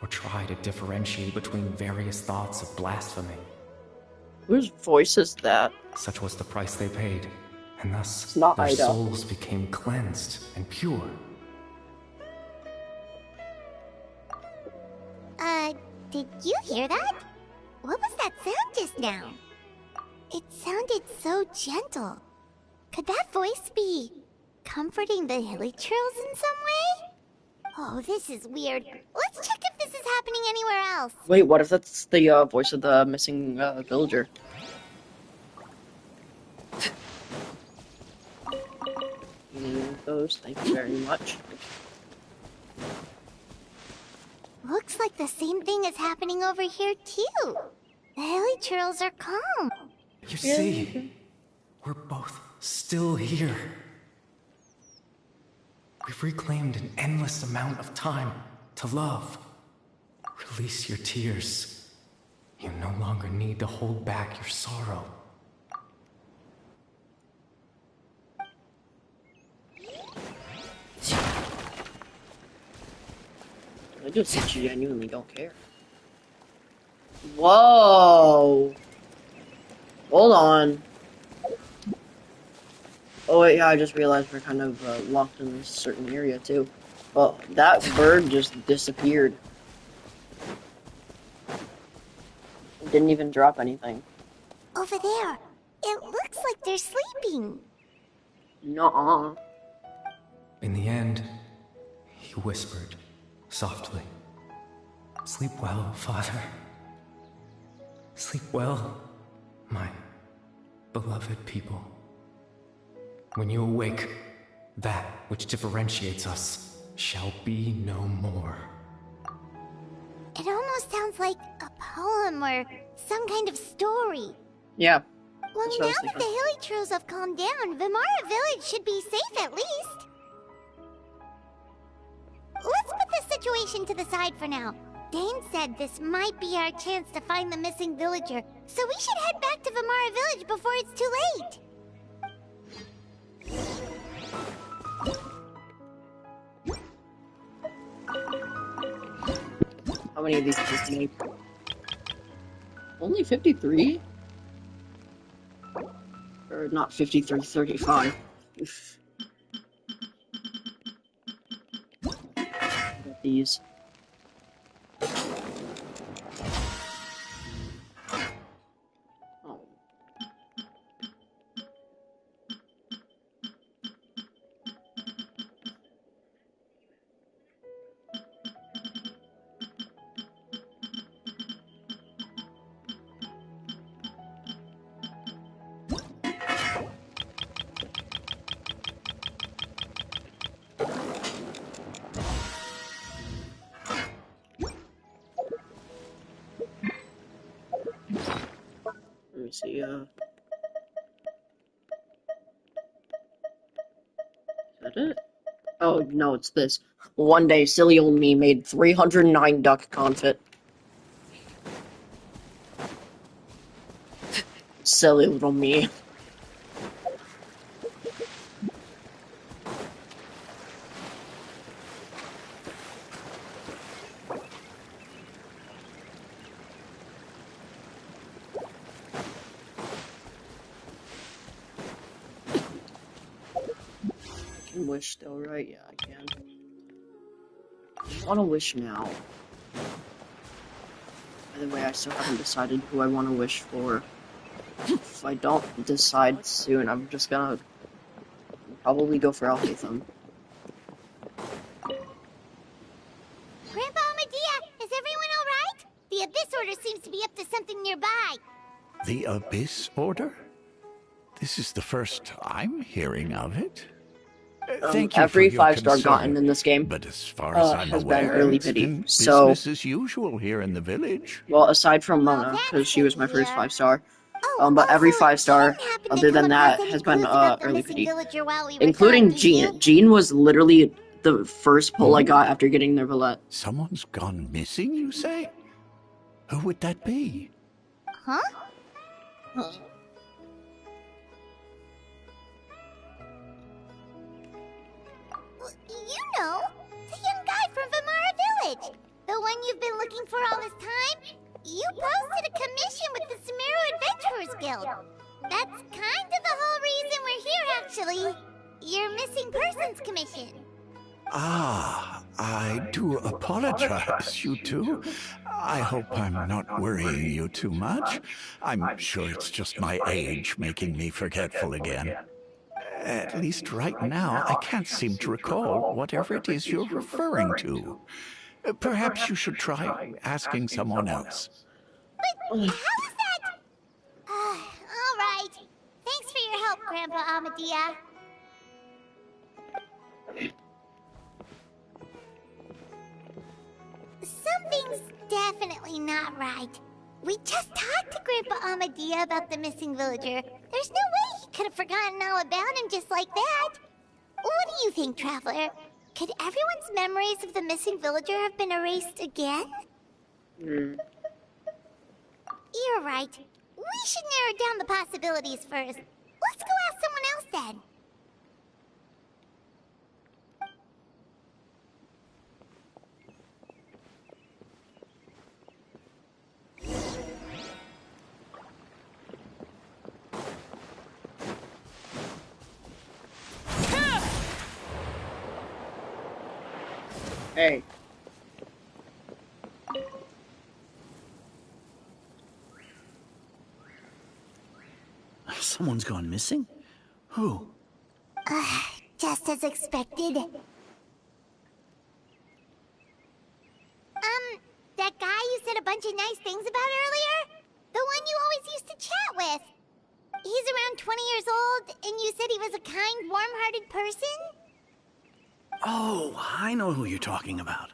or try to differentiate between various thoughts of blasphemy. Whose voice is that? Such was the price they paid, and thus It's not their Ida. souls became cleansed and pure. Did you hear that? What was that sound just now? It sounded so gentle. Could that voice be comforting the hilly trails in some way? Oh, this is weird. Let's check if this is happening anywhere else. Wait, what if that's the voice of the missing villager? Those, thank you very much. Looks like the same thing is happening over here too. The hilly trails are calm. You see, we're both still here. We've reclaimed an endless amount of time to love. Release your tears. You no longer need to hold back your sorrow. I just genuinely don't care. Whoa! Hold on. Oh wait, yeah, I just realized we're kind of locked in this certain area too. Well, that bird just disappeared. It didn't even drop anything. Over there. It looks like they're sleeping. Nuh-uh. In the end, he whispered, softly. Sleep well, Father. Sleep well, my beloved people. When you awake, that which differentiates us shall be no more. It almost sounds like a poem or some kind of story. Yeah. Well, now that the Hilly Trolls have calmed down, Vimara Village should be safe at least. Let's put this situation to the side for now. Dane said this might be our chance to find the missing villager, so we should head back to Vimara Village before it's too late. How many of these kids do you need? Only 53? Or not 53, 35. Got these. Oh. Let me see, is that it? Oh, no, it's this. One day, silly old me made 309 duck confit. Silly little me. Wish still, right? Yeah, I can. I want to wish now. By the way, I still haven't decided who I want to wish for. If I don't decide soon, I'm just gonna probably go for Alhaitham. Grandpa Medea, is everyone alright? The Abyss Order seems to be up to something nearby. The Abyss Order? This is the first I'm hearing of it. Thank you every for your 5-star concern, gotten in this game, but as far as I'm has aware, been early it's pity. been So, business as usual here in the village. well, aside from Mona, because she was my first 5-star, but every 5-star, other than that, has been early pity, including Jean. Jean was literally the first pull I got after getting their Valette. Someone's gone missing, you say? Who would that be? Huh? You know, the young guy from Vimara Village. The one you've been looking for all this time. You posted a commission with the Sumeru Adventurers Guild. That's kind of the whole reason we're here, actually. Your missing persons commission. Ah, I do apologize, you two. I hope I'm not worrying you too much. I'm sure it's just my age making me forgetful again. At least right now, I can't seem to recall whatever it is you're referring to. Perhaps you should try asking someone else. But how is that? All right. Thanks for your help, Grandpa Amadea. Something's definitely not right. We just talked to Grandpa Amadea about the missing villager. There's no way he could have forgotten all about him just like that. What do you think, Traveler? Could everyone's memories of the missing villager have been erased again? Hmm. You're right. We should narrow down the possibilities first. Let's go ask someone else then. Hey. Someone's gone missing? Who? Just as expected. That guy you said a bunch of nice things about earlier? The one you always used to chat with. He's around 20 years old, and you said he was a kind, warm-hearted person? Oh, I know who you're talking about.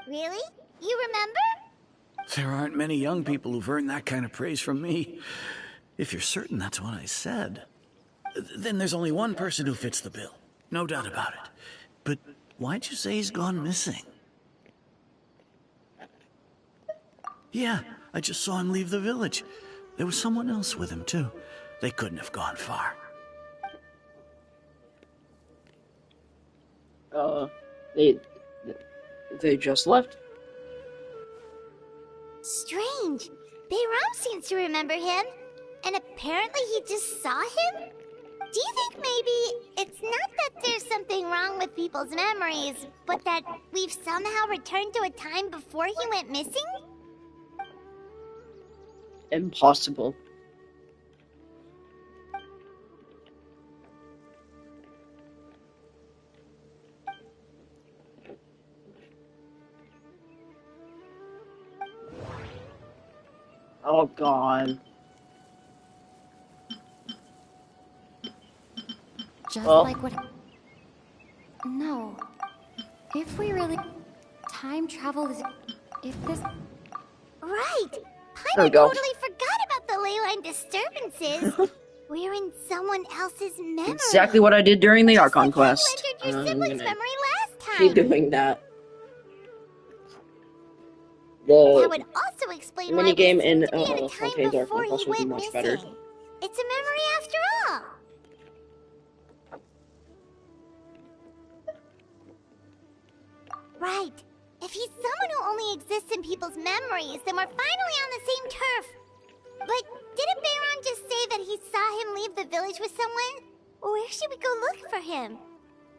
Really? You remember? There aren't many young people who've earned that kind of praise from me. If you're certain that's what I said, then there's only one person who fits the bill. No doubt about it. But why'd you say he's gone missing? Yeah, I just saw him leave the village. There was someone else with him, too. They couldn't have gone far. They just left. Strange. Bayram seems to remember him. And apparently he just saw him? Do you think maybe it's not that there's something wrong with people's memories, but that we've somehow returned to a time before he went missing? Impossible. Oh god. Just Well. like what... No. If we really... Time travel is... If this... Right! There we Paimon go. totally forgot about the ley line disturbances. We're in someone else's memory. Exactly what I did during the Just Archon like quest. you entered your I'm sibling's gonna memory last keep time. doing that. That The would also explain mini why game we in seem to be at a time Fontaine's before Archon he quest would be went much missing. better. It's a memory after all. Right. If he's someone who only exists in people's memories, then we're finally on the same turf. But didn't Bayron just say that he saw him leave the village with someone? Where should we go look for him?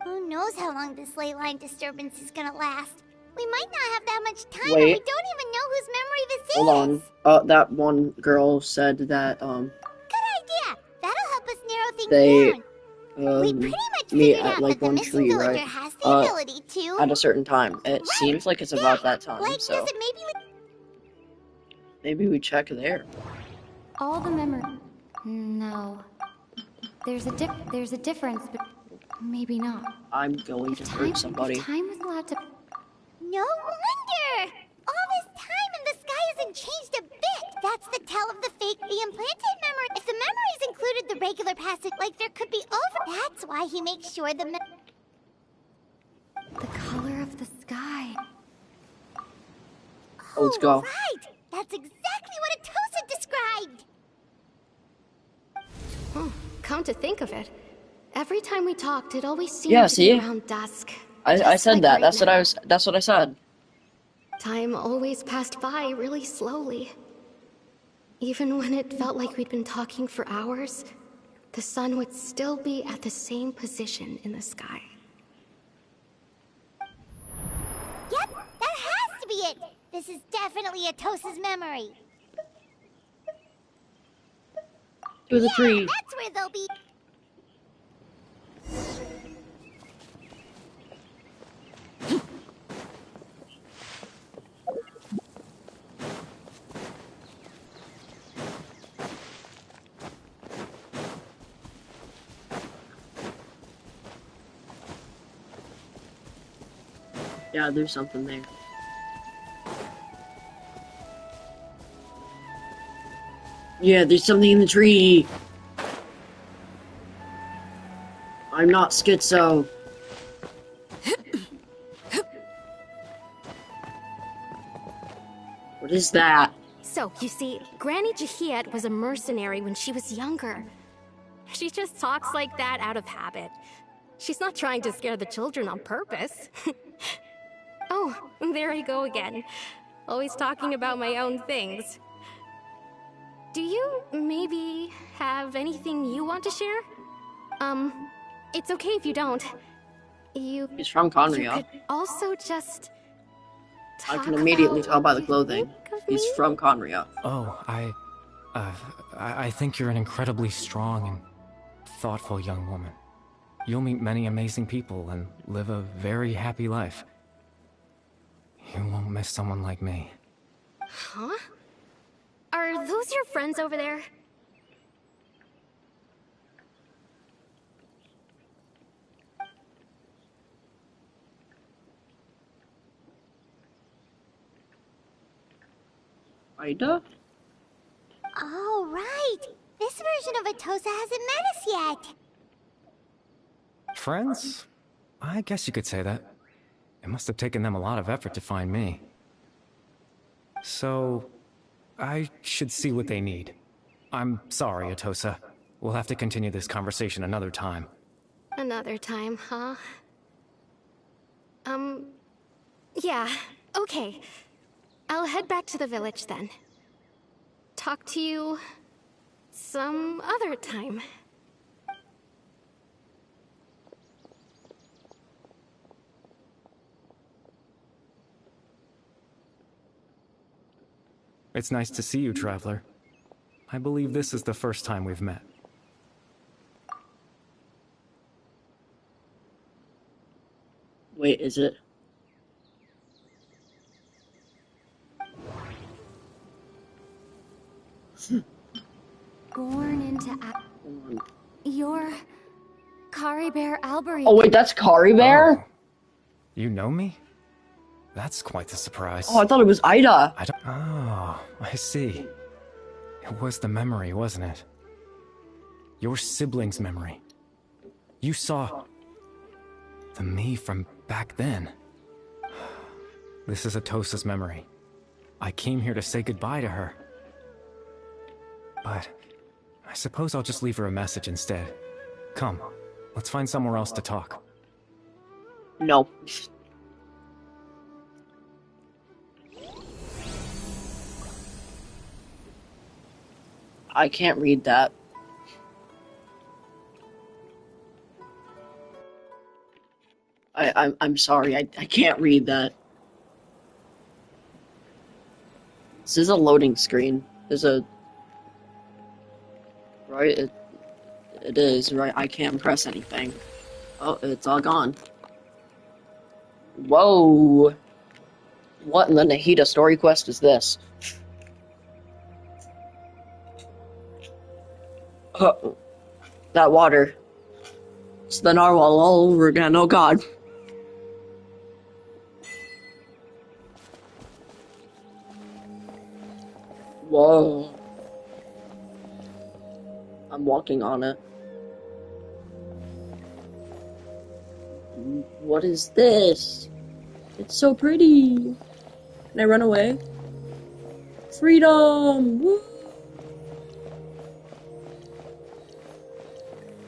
Who knows how long this ley line disturbance is gonna last? We might not have that much time, and we Wait. don't even know whose memory this Hold is. on. That one girl said that Good idea. That'll help us narrow things they down. We pretty much meet figured at out like that the one missing tree, villager right? has the ability to... At a certain time. It seems like it's about that time, Like, so does it maybe... maybe we check there. all the memory... No. There's a difference, but maybe not. I'm going to hurt somebody. If time was allowed to... No wonder! All this time and the sky hasn't changed a bit! That's the tell of the implanted memory. If the memories included the regular passage, like there could be over... That's why he makes sure the The color of the sky. Let's go. Right! That's exactly what Atosa described! Come to think of it, every time we talked, it always seemed Yeah, to see? be around dusk. I Just said like that. right now. That's what I said. Time always passed by really slowly. Even when it felt like we'd been talking for hours, the sun would still be at the same position in the sky. Yep, that has to be it! This is definitely Atosa's memory. To the tree. That's where they'll be. Yeah, there's something there. Yeah, there's something in the tree. I'm not schizo. What is that? So, you see, Granny Jahiet was a mercenary when she was younger. She just talks like that out of habit. She's not trying to scare the children on purpose. Oh, there I go again. Always talking about my own things. Do you maybe have anything you want to share? It's okay if you don't. He's from You Conria. could also just I talk can immediately about tell by what the you clothing. think of He's me? from Conria. Oh, I think you're an incredibly strong and thoughtful young woman. You'll meet many amazing people and live a very happy life. You won't miss someone like me. Huh? Are those your friends over there? Ida? Oh, right. This version of Atosa hasn't met us yet. Friends? I guess you could say that. It must have taken them a lot of effort to find me. So, I should see what they need. I'm sorry, Atosa. We'll have to continue this conversation another time. Another time, huh? Yeah, okay. I'll head back to the village then. Talk to you some other time. It's nice to see you, Traveler. I believe this is the first time we've met. Wait, is it? Born into You're Kari Bear Albery. Oh wait, that's Kari Bear? Oh. You know me? That's quite the surprise. Oh, I thought it was Ida. Oh, I see. It was the memory, wasn't it? Your sibling's memory. You saw the me from back then. This is Atosa's memory. I came here to say goodbye to her. But I suppose I'll just leave her a message instead. Come, let's find somewhere else to talk. No. I can't read that. I'm sorry, I can't read that. This is a loading screen. There's a... Right? It is, right? I can't press anything. Oh, it's all gone. Whoa! What in the Nahida story quest is this? That water. It's the narwhal all over again, oh god. Whoa. I'm walking on it. What is this? It's so pretty. Can I run away? Freedom! Woo!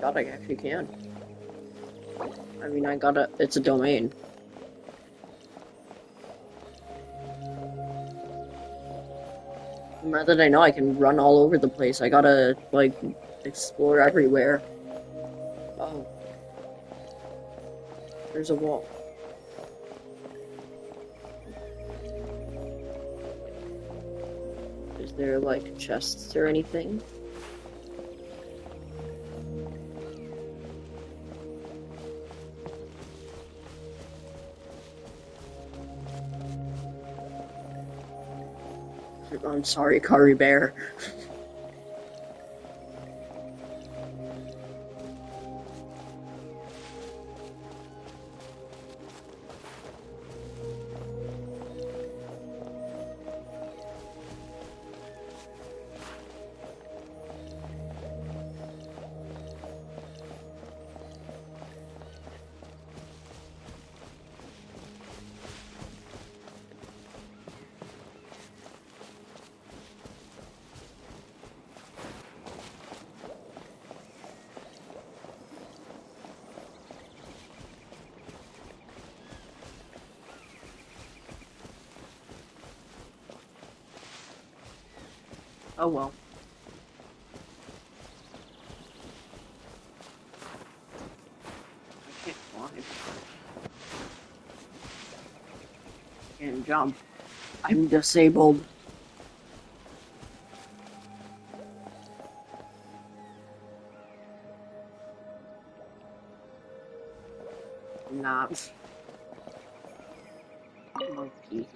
God, I actually can. I mean, it's a domain. Now that I know I can run all over the place, I gotta, like, explore everywhere. Oh. There's a wall. Is there, like, chests or anything? I'm sorry, Kari Bear. Oh well. I can't climb. Can't jump. I'm disabled. Nah. Monkey.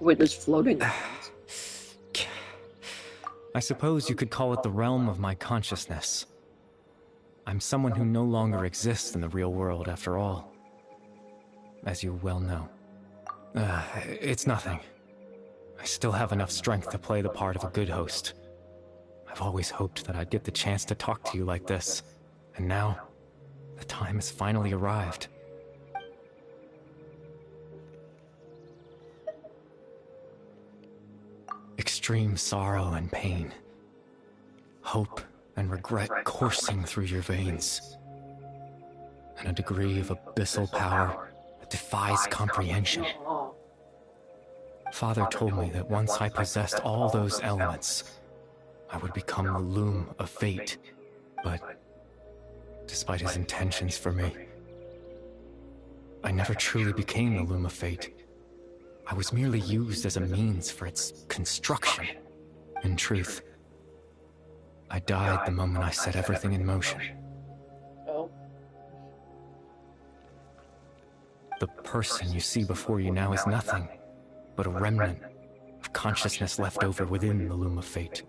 Wait, there's floating islands. I suppose you could call it the realm of my consciousness. I'm someone who no longer exists in the real world, after all. As you well know. It's nothing. I still have enough strength to play the part of a good host. I've always hoped that I'd get the chance to talk to you like this. And now, the time has finally arrived. Extreme sorrow and pain. Hope and regret coursing through your veins. And a degree of abyssal power that defies comprehension. Father told me that once I possessed all those elements, I would become the loom of fate. But, despite his intentions for me, I never truly became the loom of fate. I was merely used as a means for its construction. In truth, I died the moment I set everything in motion. Oh. The person you see before you now is nothing but a remnant of consciousness left over within the loom of fate.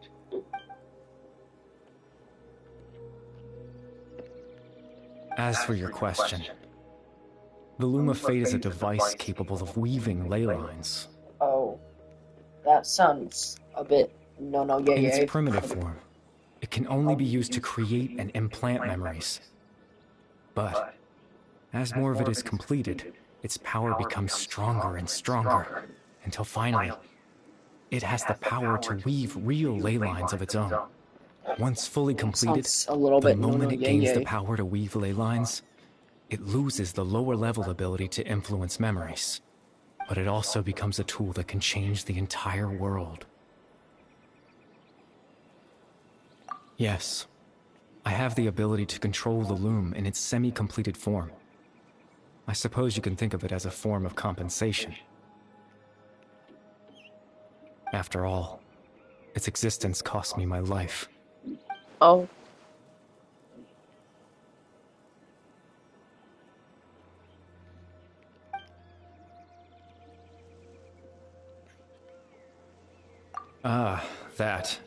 As for your question, the loom of fate is a device capable of weaving ley lines. Oh. That sounds a bit no-no-yay-yay. In its primitive form, it can only be used to create and implant memories. But, as more of it is completed, its power becomes stronger and stronger, until finally, it has the power to weave real ley lines of its own. Once fully completed, Sounds a little the bit moment it gains the no-no-yay-yay. power to weave ley lines, it loses the lower level ability to influence memories. But it also becomes a tool that can change the entire world. Yes, I have the ability to control the loom in its semi-completed form. I suppose you can think of it as a form of compensation. After all, its existence cost me my life. Oh. Ah, that.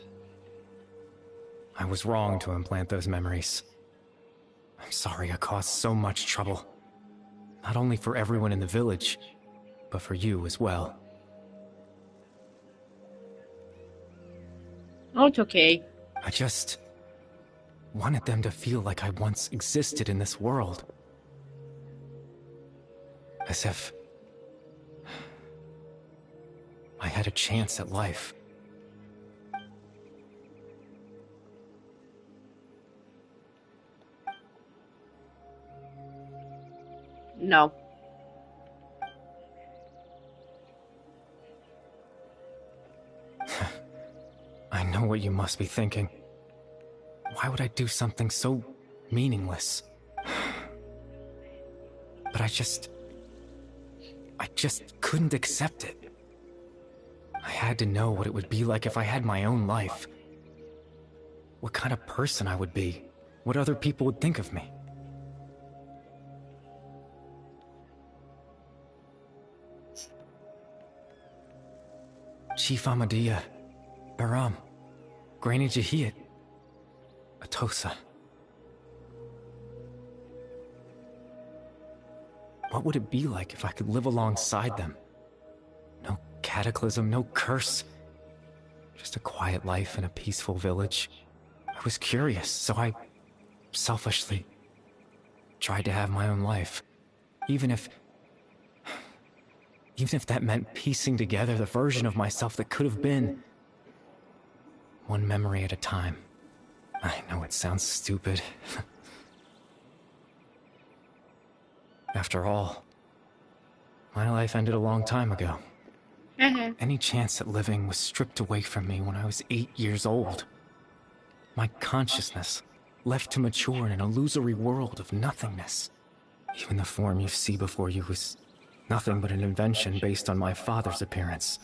I was wrong to implant those memories. I'm sorry I caused so much trouble. Not only for everyone in the village, but for you as well. Oh, it's okay. I just wanted them to feel like I once existed in this world. As if I had a chance at life. No. I know what you must be thinking. Why would I do something so meaningless? But I just couldn't accept it. I had to know what it would be like if I had my own life. What kind of person I would be. What other people would think of me. Chief Ahmadiyya, Baram, Granny Jahiyat, Atosa. What would it be like if I could live alongside them? No cataclysm, no curse. Just a quiet life in a peaceful village. I was curious, so I selfishly tried to have my own life. Even if that meant piecing together the version of myself that could have been. One memory at a time. I know it sounds stupid. After all, my life ended a long time ago. Any chance at living was stripped away from me when I was 8 years old. My consciousness left to mature in an illusory world of nothingness. Even the form you see before you was nothing but an invention based on my father's appearance.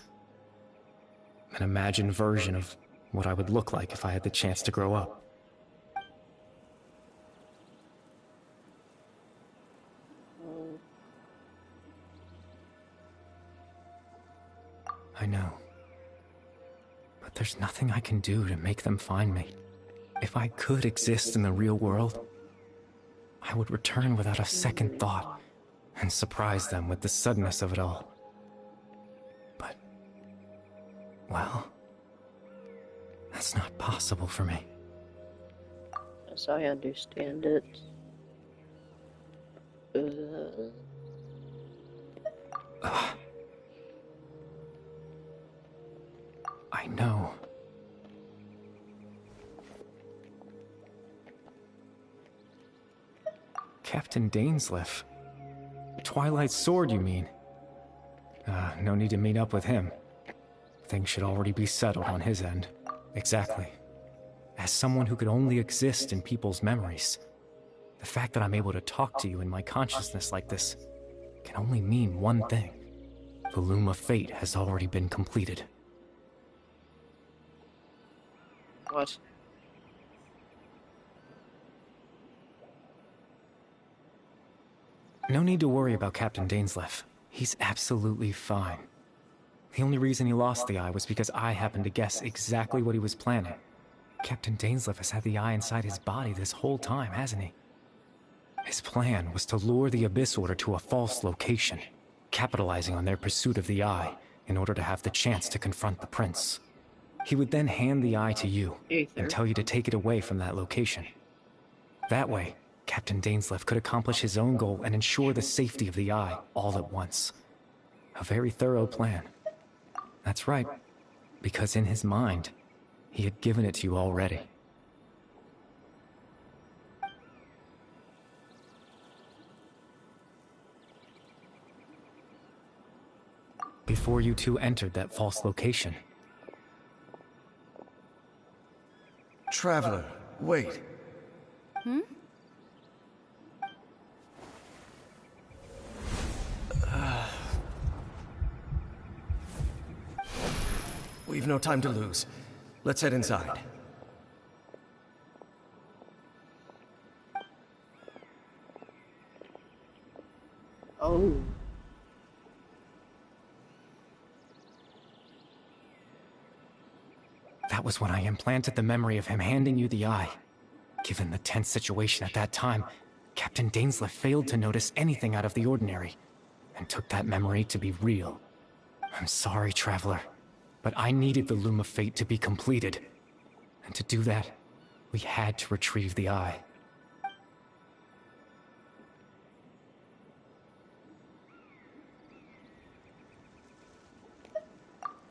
An imagined version of what I would look like if I had the chance to grow up. I know. But there's nothing I can do to make them find me. If I could exist in the real world, I would return without a second thought and surprise them with the suddenness of it all. But, well, that's not possible for me. As I understand it. I know. Captain Dainsleif. Twilight Sword, you mean? No need to meet up with him. Things should already be settled on his end. Exactly. As someone who could only exist in people's memories, the fact that I'm able to talk to you in my consciousness like this can only mean one thing. The Loom of Fate has already been completed. What? No need to worry about Captain Dainsleif. He's absolutely fine. The only reason he lost the eye was because I happened to guess exactly what he was planning. Captain Dainsleif has had the eye inside his body this whole time, hasn't he? His plan was to lure the Abyss Order to a false location, capitalizing on their pursuit of the eye in order to have the chance to confront the prince. He would then hand the eye to you and tell you to take it away from that location. That way, Captain Dainsleif could accomplish his own goal and ensure the safety of the eye all at once. A very thorough plan. That's right, because in his mind, he had given it to you already. Before you two entered that false location. Traveler, wait. We've no time to lose. Let's head inside. Oh. That was when I implanted the memory of him handing you the eye. Given the tense situation at that time, Captain Dainsleif failed to notice anything out of the ordinary, and took that memory to be real. I'm sorry, Traveler, but I needed the Loom of Fate to be completed. And to do that, we had to retrieve the eye.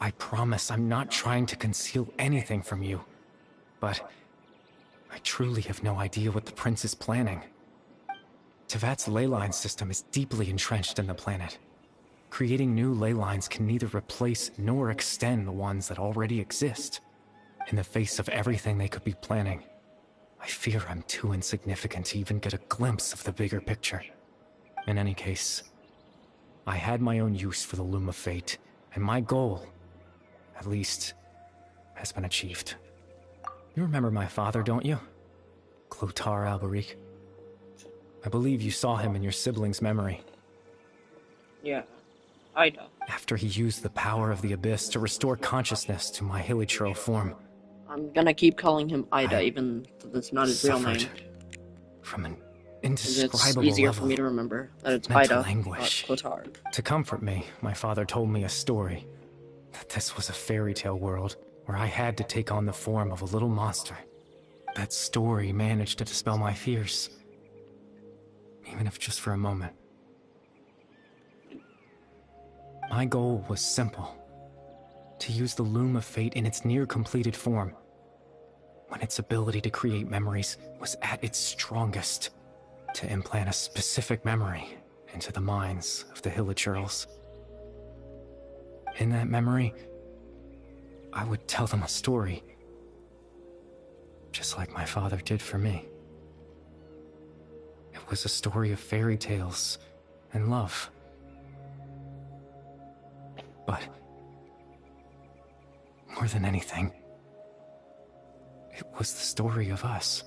I promise I'm not trying to conceal anything from you, but I truly have no idea what the Prince is planning. Tevat's ley line system is deeply entrenched in the planet. Creating new ley lines can neither replace nor extend the ones that already exist. In the face of everything they could be planning, I fear I'm too insignificant to even get a glimpse of the bigger picture. In any case, I had my own use for the Loom of Fate, and my goal, at least, has been achieved. You remember my father, don't you? Clotar Alberic. I believe you saw him in your sibling's memory. Yeah, I know. After he used the power of the Abyss to restore consciousness to my Hilichurl form. I'm gonna keep calling him Ida, even though that's not his real name. From an indescribable it's easier level for me to remember that it's mental Ida, anguish. not Clotar. To comfort me, my father told me a story. That this was a fairy tale world where I had to take on the form of a little monster. That story managed to dispel my fears. Even if just for a moment. My goal was simple. To use the Loom of Fate in its near-completed form. When its ability to create memories was at its strongest. To implant a specific memory into the minds of the Hilichurls. In that memory, I would tell them a story, just like my father did for me. It was a story of fairy tales and love. But more than anything, it was the story of us.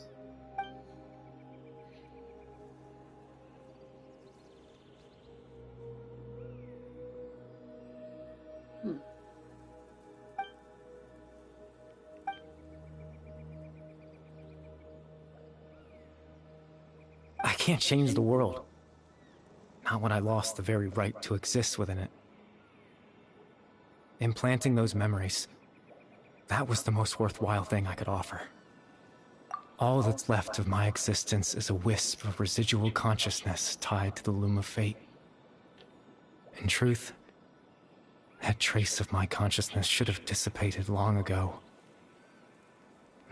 I can't change the world. Not when I lost the very right to exist within it. Implanting those memories, that was the most worthwhile thing I could offer. All that's left of my existence is a wisp of residual consciousness tied to the loom of fate. In truth, that trace of my consciousness should have dissipated long ago.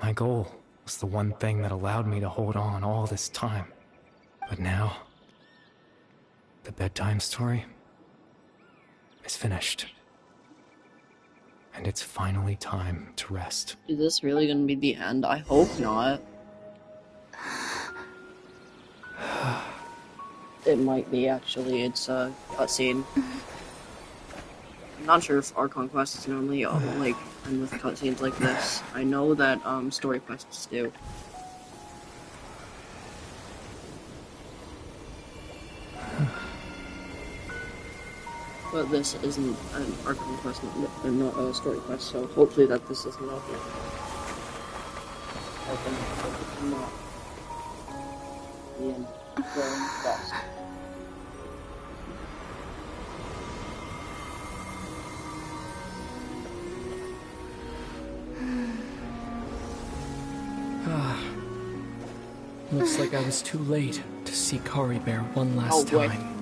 My goal was the one thing that allowed me to hold on all this time. But now, the bedtime story is finished. And it's finally time to rest. Is this really gonna be the end? I hope not. It might be, actually. It's a cutscene. I'm not sure if Archon quests normally like end with cutscenes like this. I know that story quests do. But this isn't an Archon quest, not a story quest, so hopefully that this isn't out here. Not the end. The quest. Looks like I was too late to see Kari Bear one last time.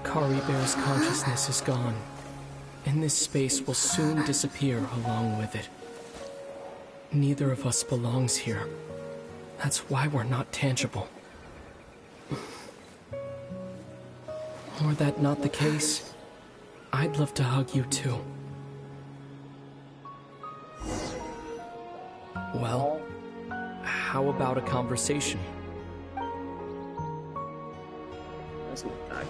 Kari Bear's consciousness is gone, and this space will soon disappear along with it. Neither of us belongs here. That's why we're not tangible. Were that not the case, I'd love to hug you too. Well, how about a conversation? That's not back.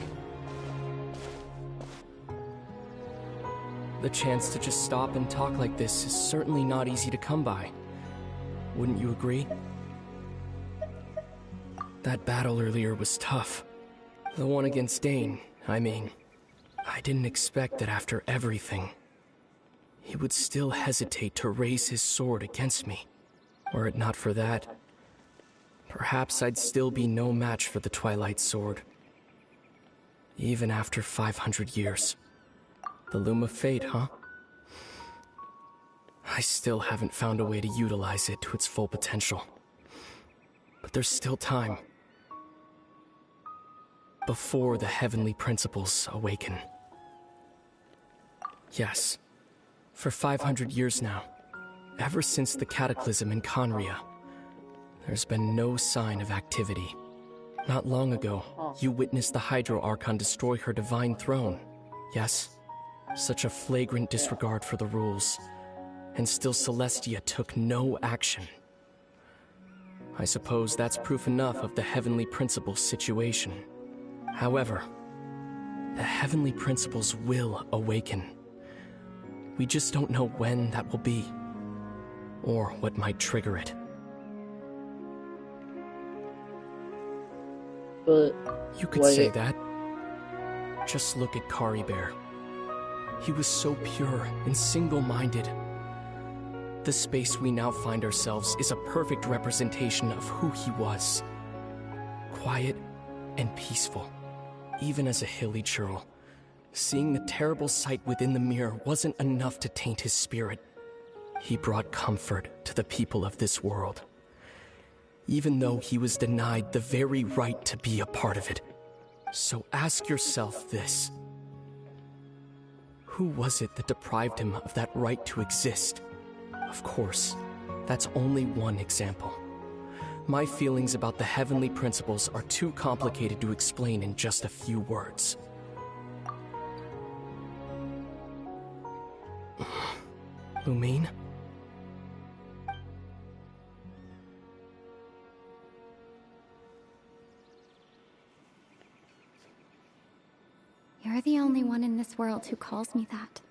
The chance to just stop and talk like this is certainly not easy to come by. Wouldn't you agree? That battle earlier was tough. The one against Dane, I mean. I didn't expect that after everything, he would still hesitate to raise his sword against me. Were it not for that, perhaps I'd still be no match for the Twilight Sword. Even after 500 years. The Loom of Fate, huh? I still haven't found a way to utilize it to its full potential. But there's still time. Before the heavenly principles awaken. Yes, for 500 years now, ever since the cataclysm in Conria, there's been no sign of activity. Not long ago, you witnessed the Hydro Archon destroy her divine throne, yes? Such a flagrant disregard for the rules, and still Celestia took no action. I suppose that's proof enough of the Heavenly Principles situation. However, the Heavenly Principles will awaken. We just don't know when that will be, or what might trigger it. But you could say that. Just look at Kari Bear. He was so pure and single-minded. The space we now find ourselves is a perfect representation of who he was. Quiet and peaceful, even as a Hilichurl. Seeing the terrible sight within the mirror wasn't enough to taint his spirit. He brought comfort to the people of this world, even though he was denied the very right to be a part of it. So ask yourself this. Who was it that deprived him of that right to exist? Of course, that's only one example. My feelings about the heavenly principles are too complicated to explain in just a few words. Lumine? You're the only one in this world who calls me that.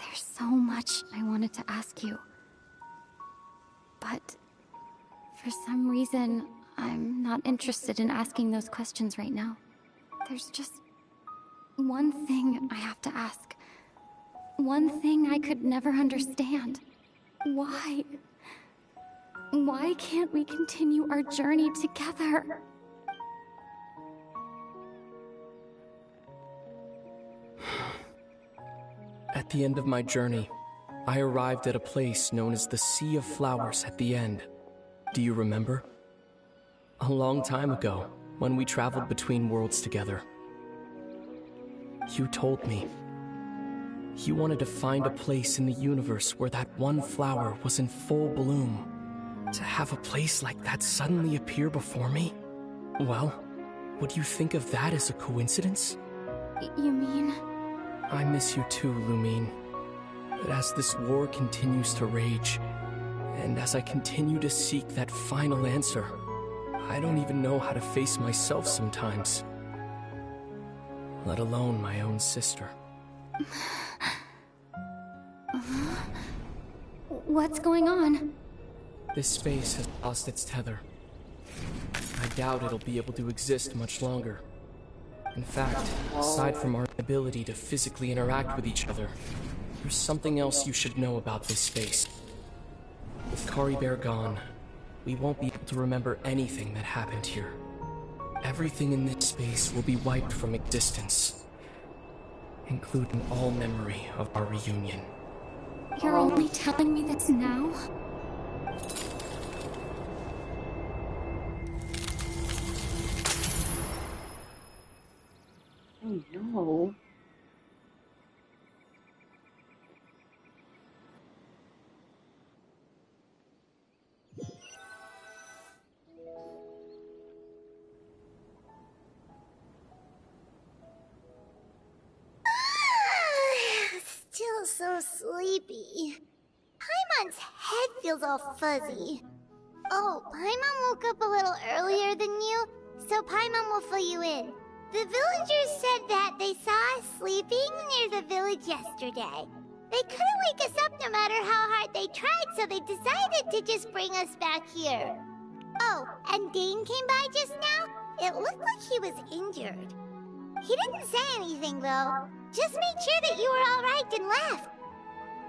There's so much I wanted to ask you. But for some reason, I'm not interested in asking those questions right now. There's just one thing I have to ask. One thing I could never understand. Why? Why can't we continue our journey together? At the end of my journey, I arrived at a place known as the Sea of Flowers at the end. Do you remember? A long time ago, when we traveled between worlds together. You told me you wanted to find a place in the universe where that one flower was in full bloom. To have a place like that suddenly appear before me? Well, would you think of that as a coincidence? You mean? I miss you too, Lumine. But as this war continues to rage, and as I continue to seek that final answer, I don't even know how to face myself sometimes. Let alone my own sister. What's going on? This space has lost its tether. I doubt it'll be able to exist much longer. In fact, aside from our ability to physically interact with each other, there's something else you should know about this space. With Caribert gone, we won't be able to remember anything that happened here. Everything in this space will be wiped from existence, including all memory of our reunion. You're only telling me this now? Oh no. Still so sleepy. Paimon's head feels all fuzzy. Oh, Paimon woke up a little earlier than you, so Paimon will fill you in. The villagers said that they saw us sleeping near the village yesterday. They couldn't wake us up no matter how hard they tried, so they decided to just bring us back here. Oh, and Dane came by just now. It looked like he was injured. He didn't say anything, though. Just made sure that you were all right and left.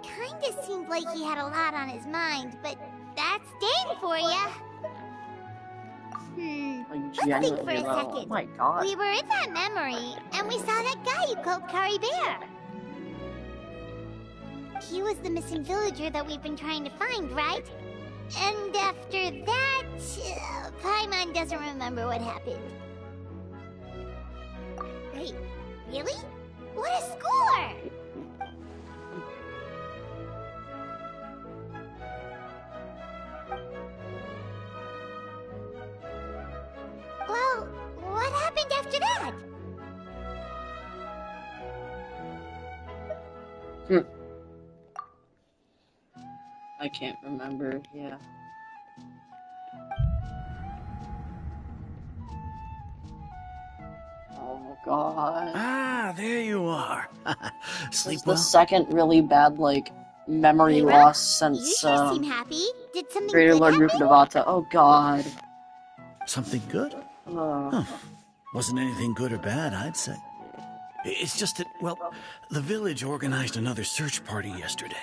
Kinda seemed like he had a lot on his mind, but that's Dane for ya. Let's think for a second. Oh my god. We were in that memory, and we saw that guy you called Caribert. He was the missing villager that we've been trying to find, right? And after that, Paimon doesn't remember what happened. Wait, really? What a score! Well, what happened after that? I can't remember, yeah. Oh god. Ah, there you are. Sleep It's well? the second really bad, like, memory Hey, loss you since, sure seem happy. Did something Greater good Lord happen? Rukadavata. Oh god. Something good? Huh. Wasn't anything good or bad, I'd say. It's just that, well, the village organized another search party yesterday.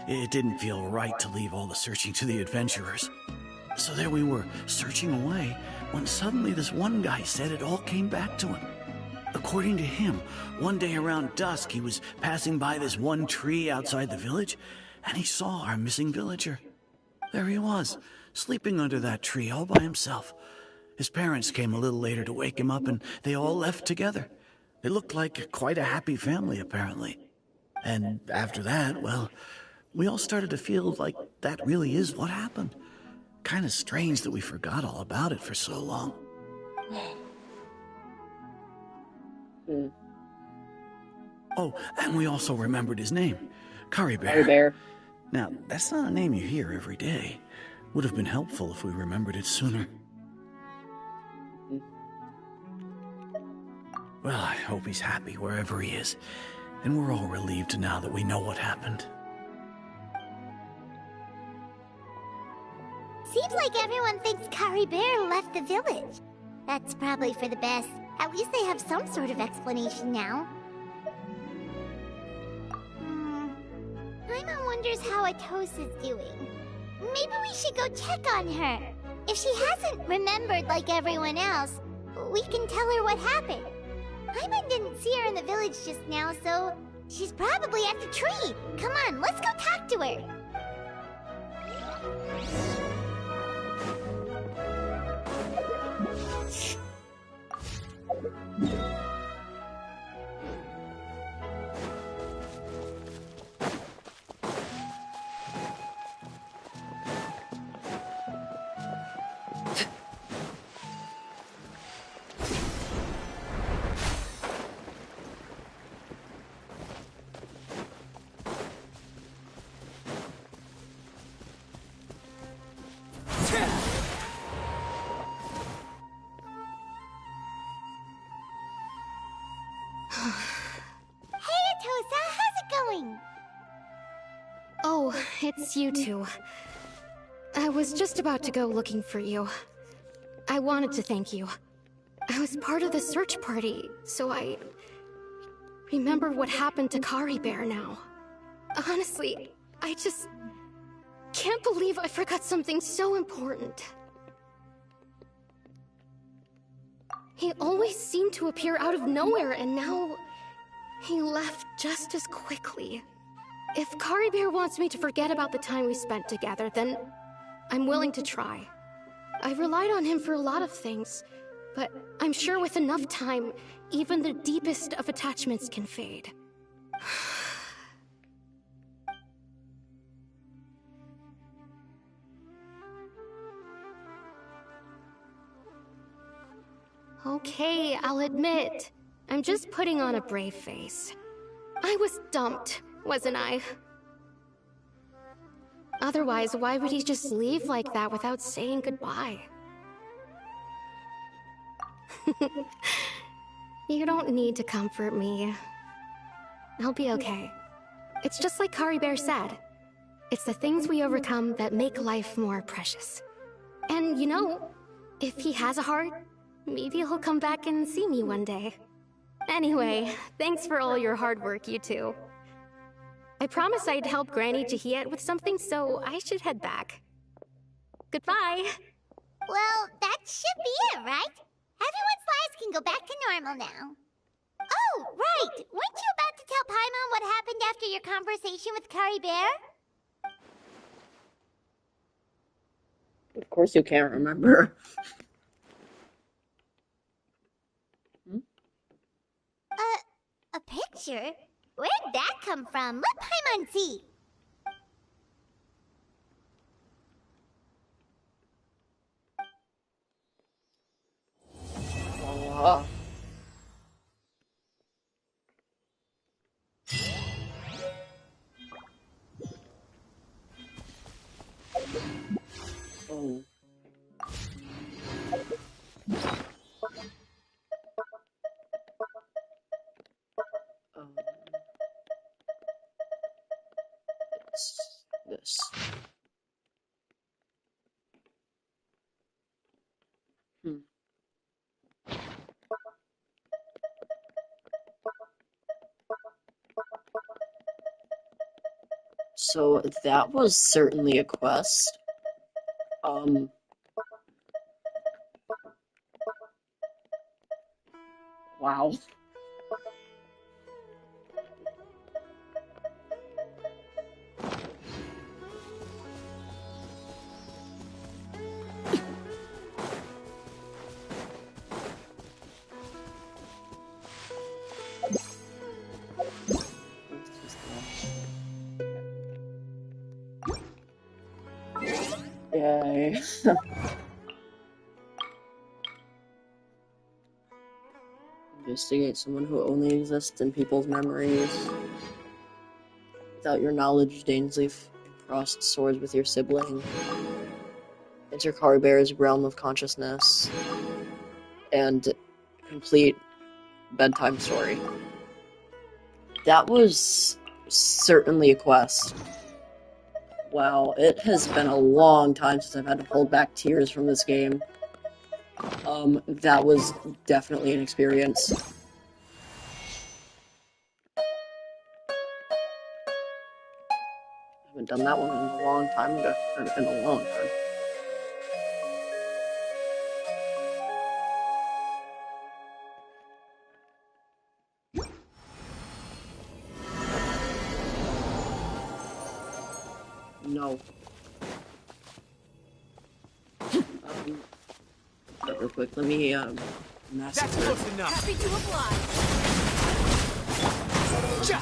It didn't feel right to leave all the searching to the adventurers. So there we were, searching away, when suddenly this one guy said it all came back to him. According to him, one day around dusk, he was passing by this one tree outside the village, and he saw our missing villager. There he was, sleeping under that tree all by himself. His parents came a little later to wake him up, and they all left together. They looked like quite a happy family, apparently. And after that, well, we all started to feel like that really is what happened. Kind of strange that we forgot all about it for so long. Oh, and we also remembered his name, Curry Bear. Curry Bear. Now, that's not a name you hear every day. Would have been helpful if we remembered it sooner. Well, I hope he's happy wherever he is. And we're all relieved now that we know what happened. Seems like everyone thinks Curry Bear left the village. That's probably for the best. At least they have some sort of explanation now. Paimon wonders how Atosa's doing. Maybe we should go check on her. If she hasn't remembered like everyone else, we can tell her what happened. Paimon didn't see her in the village just now, so she's probably at the tree. Come on, let's go talk to her. Oh, it's you two. I was just about to go looking for you. I wanted to thank you. I was part of the search party, so I remember what happened to Curry Bear now. Honestly, I just can't believe I forgot something so important. He always seemed to appear out of nowhere, and now he left just as quickly. If Curry Bear wants me to forget about the time we spent together, then I'm willing to try. I relied on him for a lot of things, but I'm sure with enough time, even the deepest of attachments can fade. Okay, I'll admit, I'm just putting on a brave face. I was dumped, wasn't I? Otherwise, why would he just leave like that without saying goodbye? You don't need to comfort me. I'll be okay. It's just like Curry Bear said. It's the things we overcome that make life more precious. And you know, if he has a heart, maybe he'll come back and see me one day. Anyway, thanks for all your hard work, you two. I promised I'd help Granny Jahiet with something, so I should head back. Goodbye! Well, that should be it, right? Everyone's lives can go back to normal now. Oh, right! Weren't you about to tell Paimon what happened after your conversation with Curry Bear? Of course you can't remember. A picture? Where'd that come from? Let Paimon see. Oh. This. So that was certainly a quest. Wow. Investigate someone who only exists in people's memories. Without your knowledge, dangerously crossed swords with your sibling. Enter Caribear's realm of consciousness. And complete Bedtime Story. That was certainly a quest. Wow, it has been a long time since I've had to hold back tears from this game. That was definitely an experience. I haven't done that one in a long time ago. In a long time. No. Real quick, let me, massacre. That's close enough. Happy to oblige. Where do you think?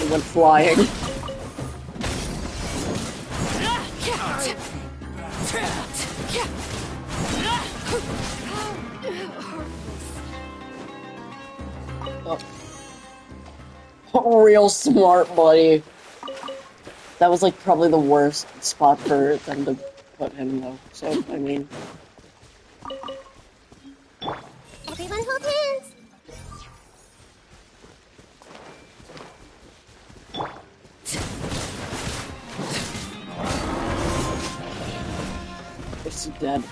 It went flying. Oh. Real smart, buddy. That was like probably the worst spot for them to put him, though. So, I mean. Everyone hold hands. Is he dead?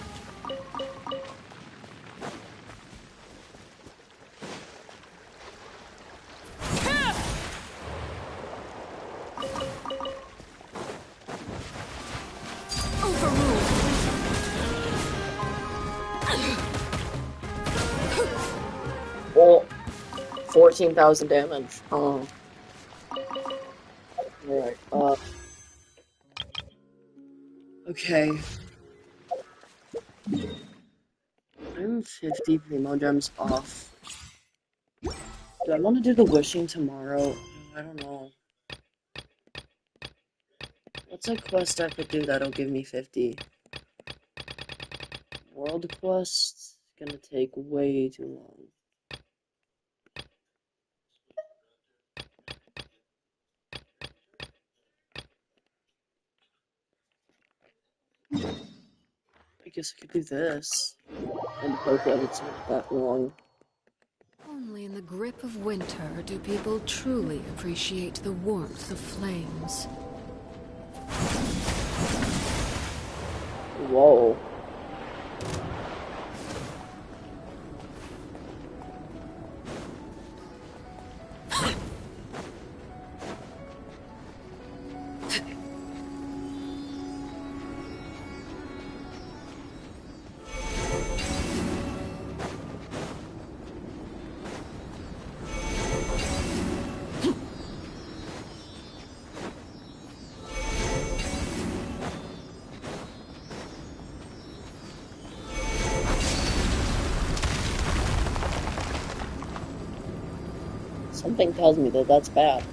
Oh, 14,000 damage. Oh. Alright, okay. I'm 50 primo gems off. Do I want to do the wishing tomorrow? I don't know. What's a quest I could do that'll give me 50? World quest? Gonna take way too long. I guess I could do this. And hope that it's not that long. Only in the grip of winter do people truly appreciate the warmth of flames. Whoa. Something tells me that that's bad.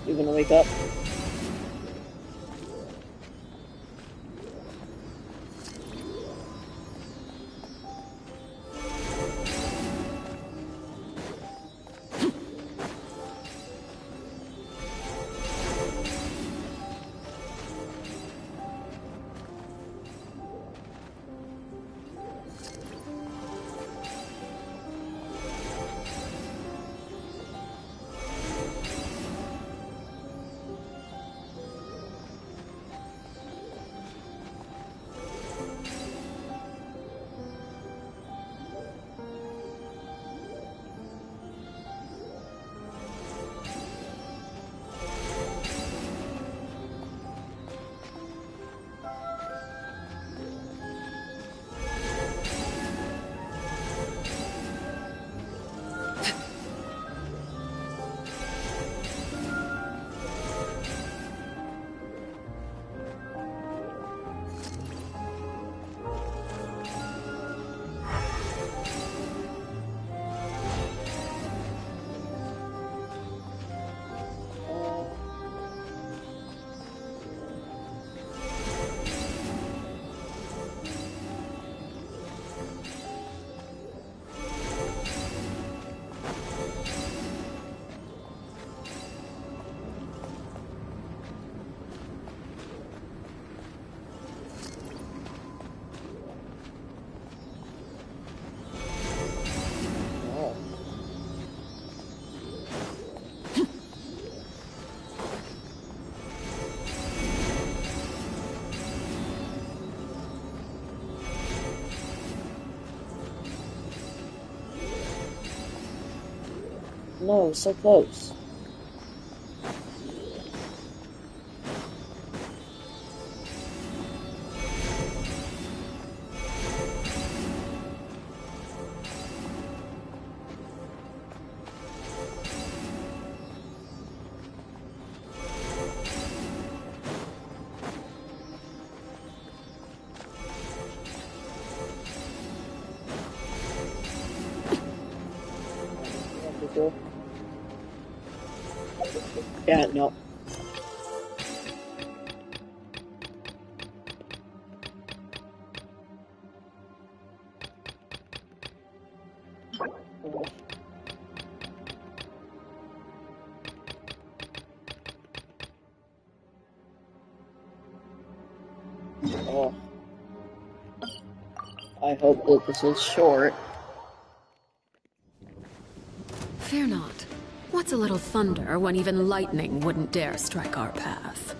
You gonna wake up? no, so close. Yeah, no. Oh. I hope that this is short. Fear not. What's a little thunder when even lightning wouldn't dare strike our path?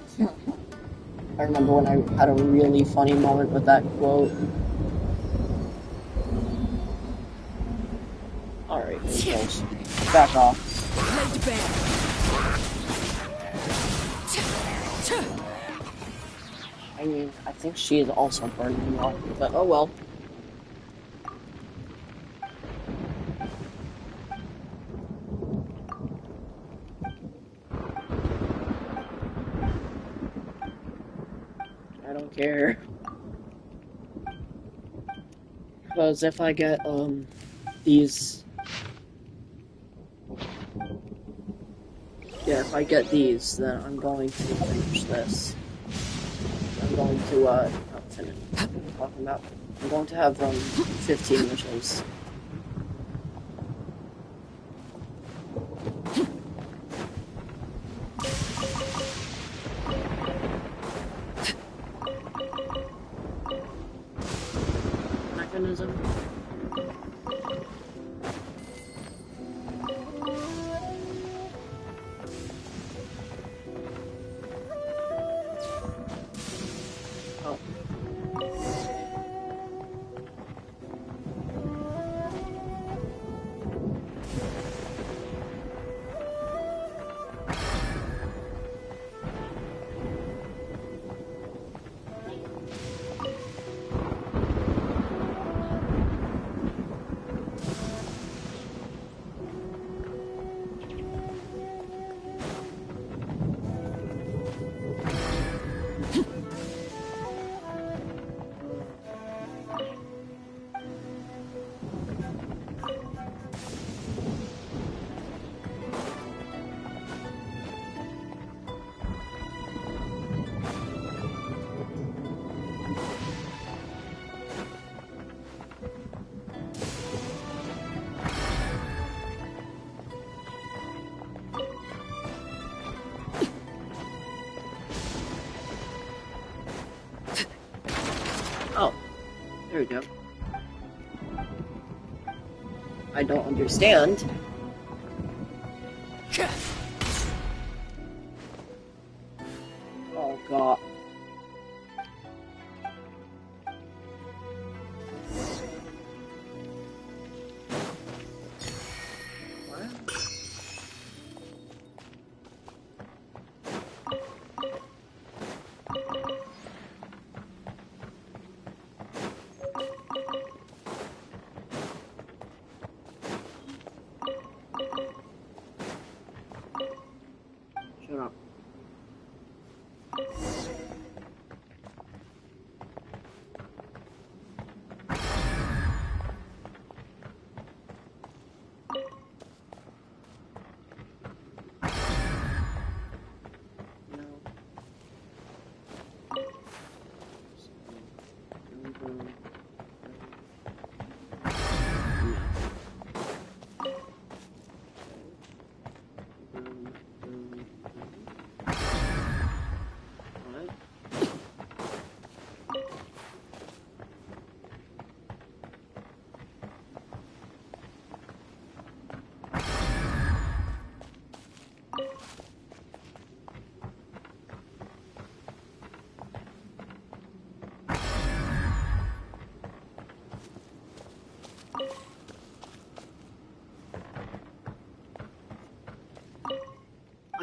I remember when I had a really funny moment with that quote. Alright, close. Back off. Laid bare. I mean, I think she is also burning me off, but oh well. I don't care. Because if I get, these... Yeah, if I get these, then I'm going to finish this. I'm going to, not finish. What am I talking about? I'm going to have, 15 wishes. Mechanism. Oh. Oh, there we go. I don't understand. Oh god. Shut up.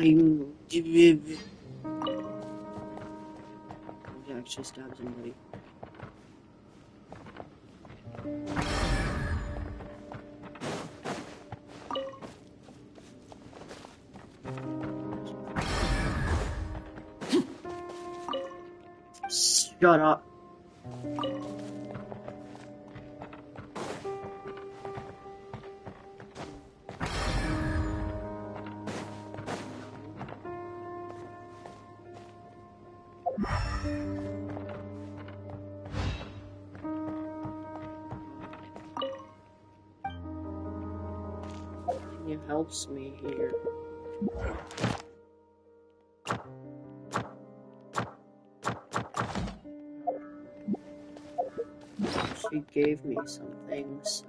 Maybe I actually stabbed somebody. Shut up. It helps me here. She gave me something, so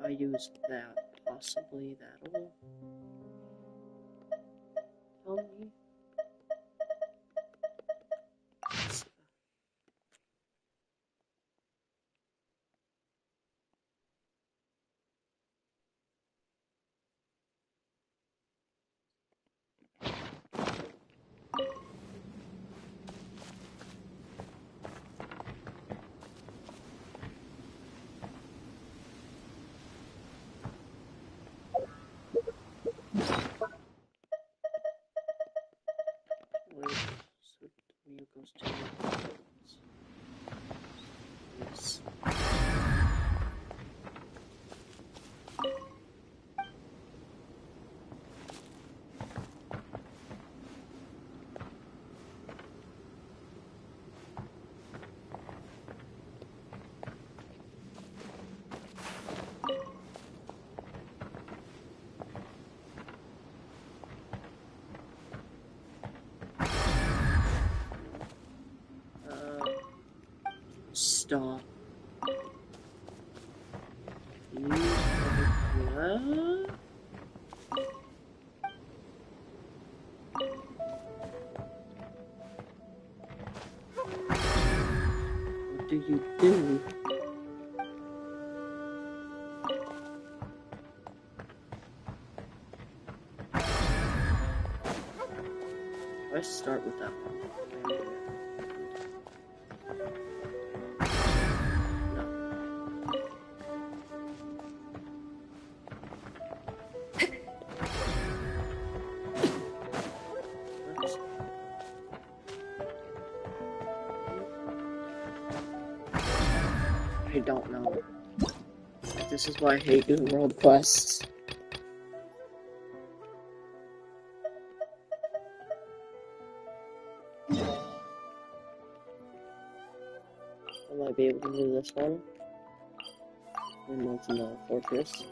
I use that. Possibly that'll help me. Wait, so Mia goes to yes. Stop. What do you do? I start with that one. I don't know. This is why I hate doing world quests. I might be able to do this one. And that's in the fortress.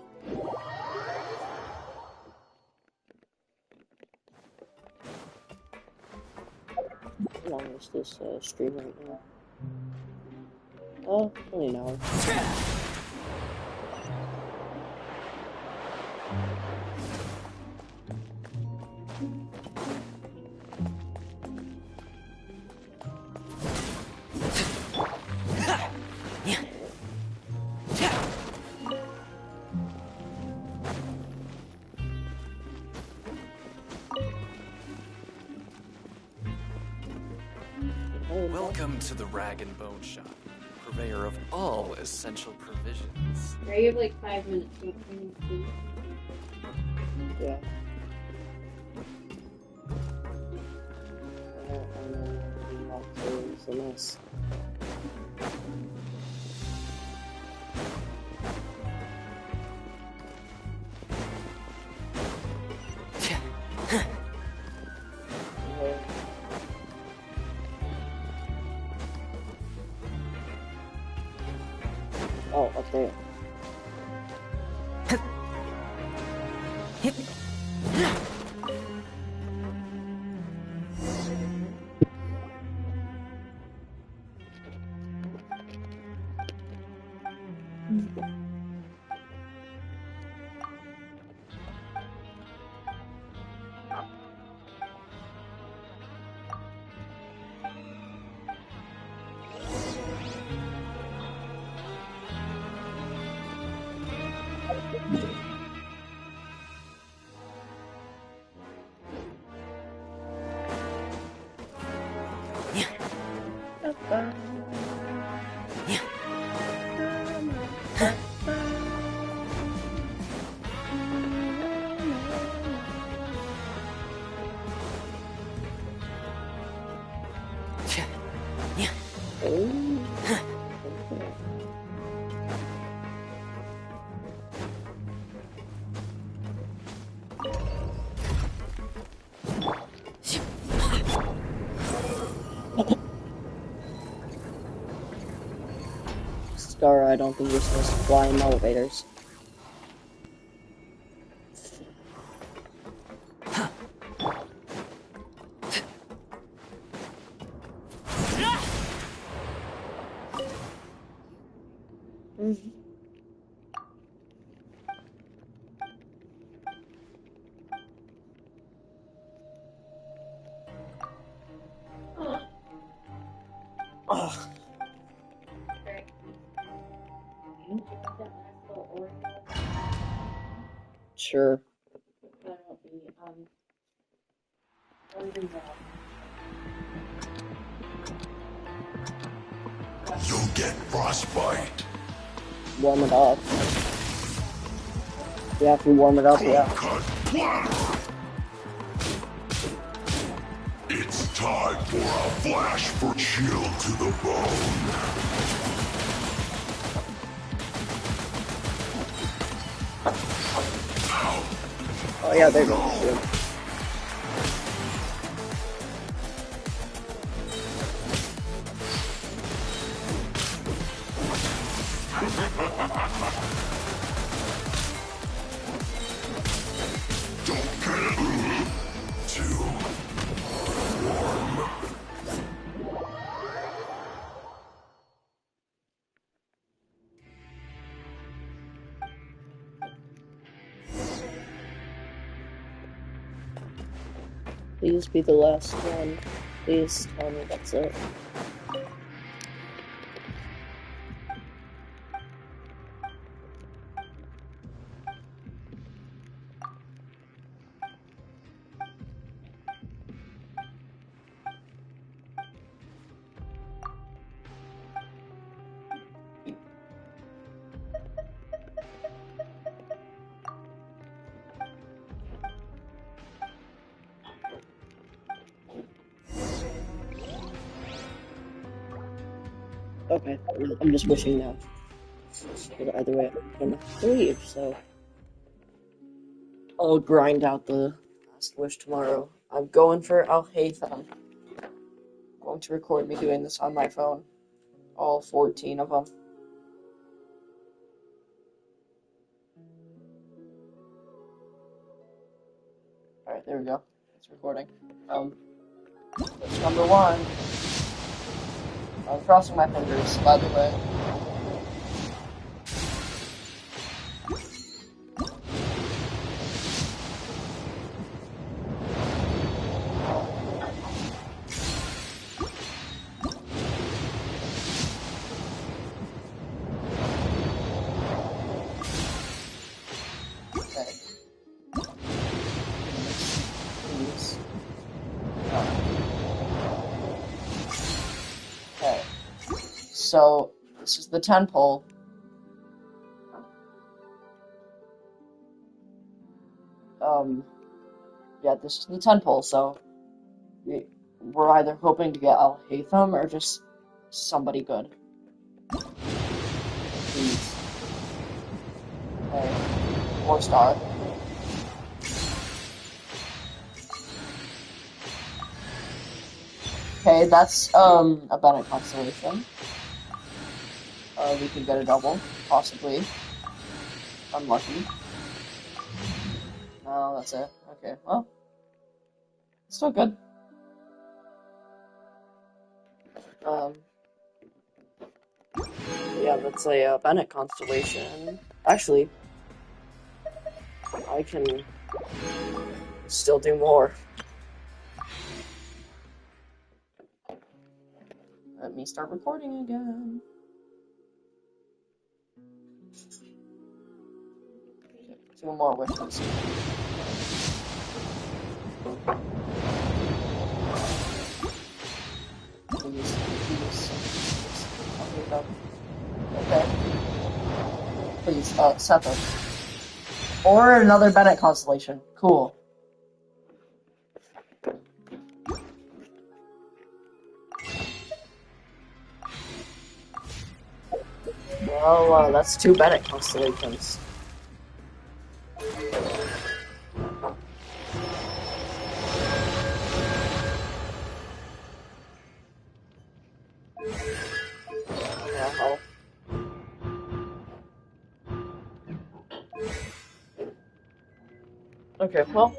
How long is this stream right now? Oh, only an hour. Welcome to the Rag and Bone Shop, purveyor of all essential provisions. Yeah, you have like 5 minutes. Yeah. I don't know how to use the mess. Oh, up there. Scar, I don't think you're supposed to fly in elevators. Ugh. Sure. You'll get frostbite. Warm it up. Yeah, if you warm it up, yeah. It's time for a flash for chill to the bone. Oh yeah, there you go. Don't get too warm. Please be the last one. Please tell me that's it. Okay, I'm just wishing now. But either way, I'm gonna have to leave, so I'll grind out the last wish tomorrow. I'm going for Al-Haytham. I'm going to record me doing this on my phone. All 14 of them. Alright, there we go. It's recording. Wish number 1. I'm crossing my fingers, by the way. Okay. Please. Okay. So, this is the 10 pole. Yeah, this is the 10 pole, so we're either hoping to get Al-Haytham or just somebody good. Please. Okay. 4-star. Okay, that's a Bennett constellation. We could get a double, possibly. Unlucky. No, that's it. Okay, well, still good. Yeah, that's a Bennett constellation. Actually, I can still do more. Let me start recording again. Okay, 2 more wishes. Please, please. stuff. Okay. Please, Sether. Or another Bennett constellation. Cool. Well, that's 2 Bennett constellations. Yeah, okay, well,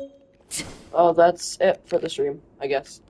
that's it for the stream, I guess.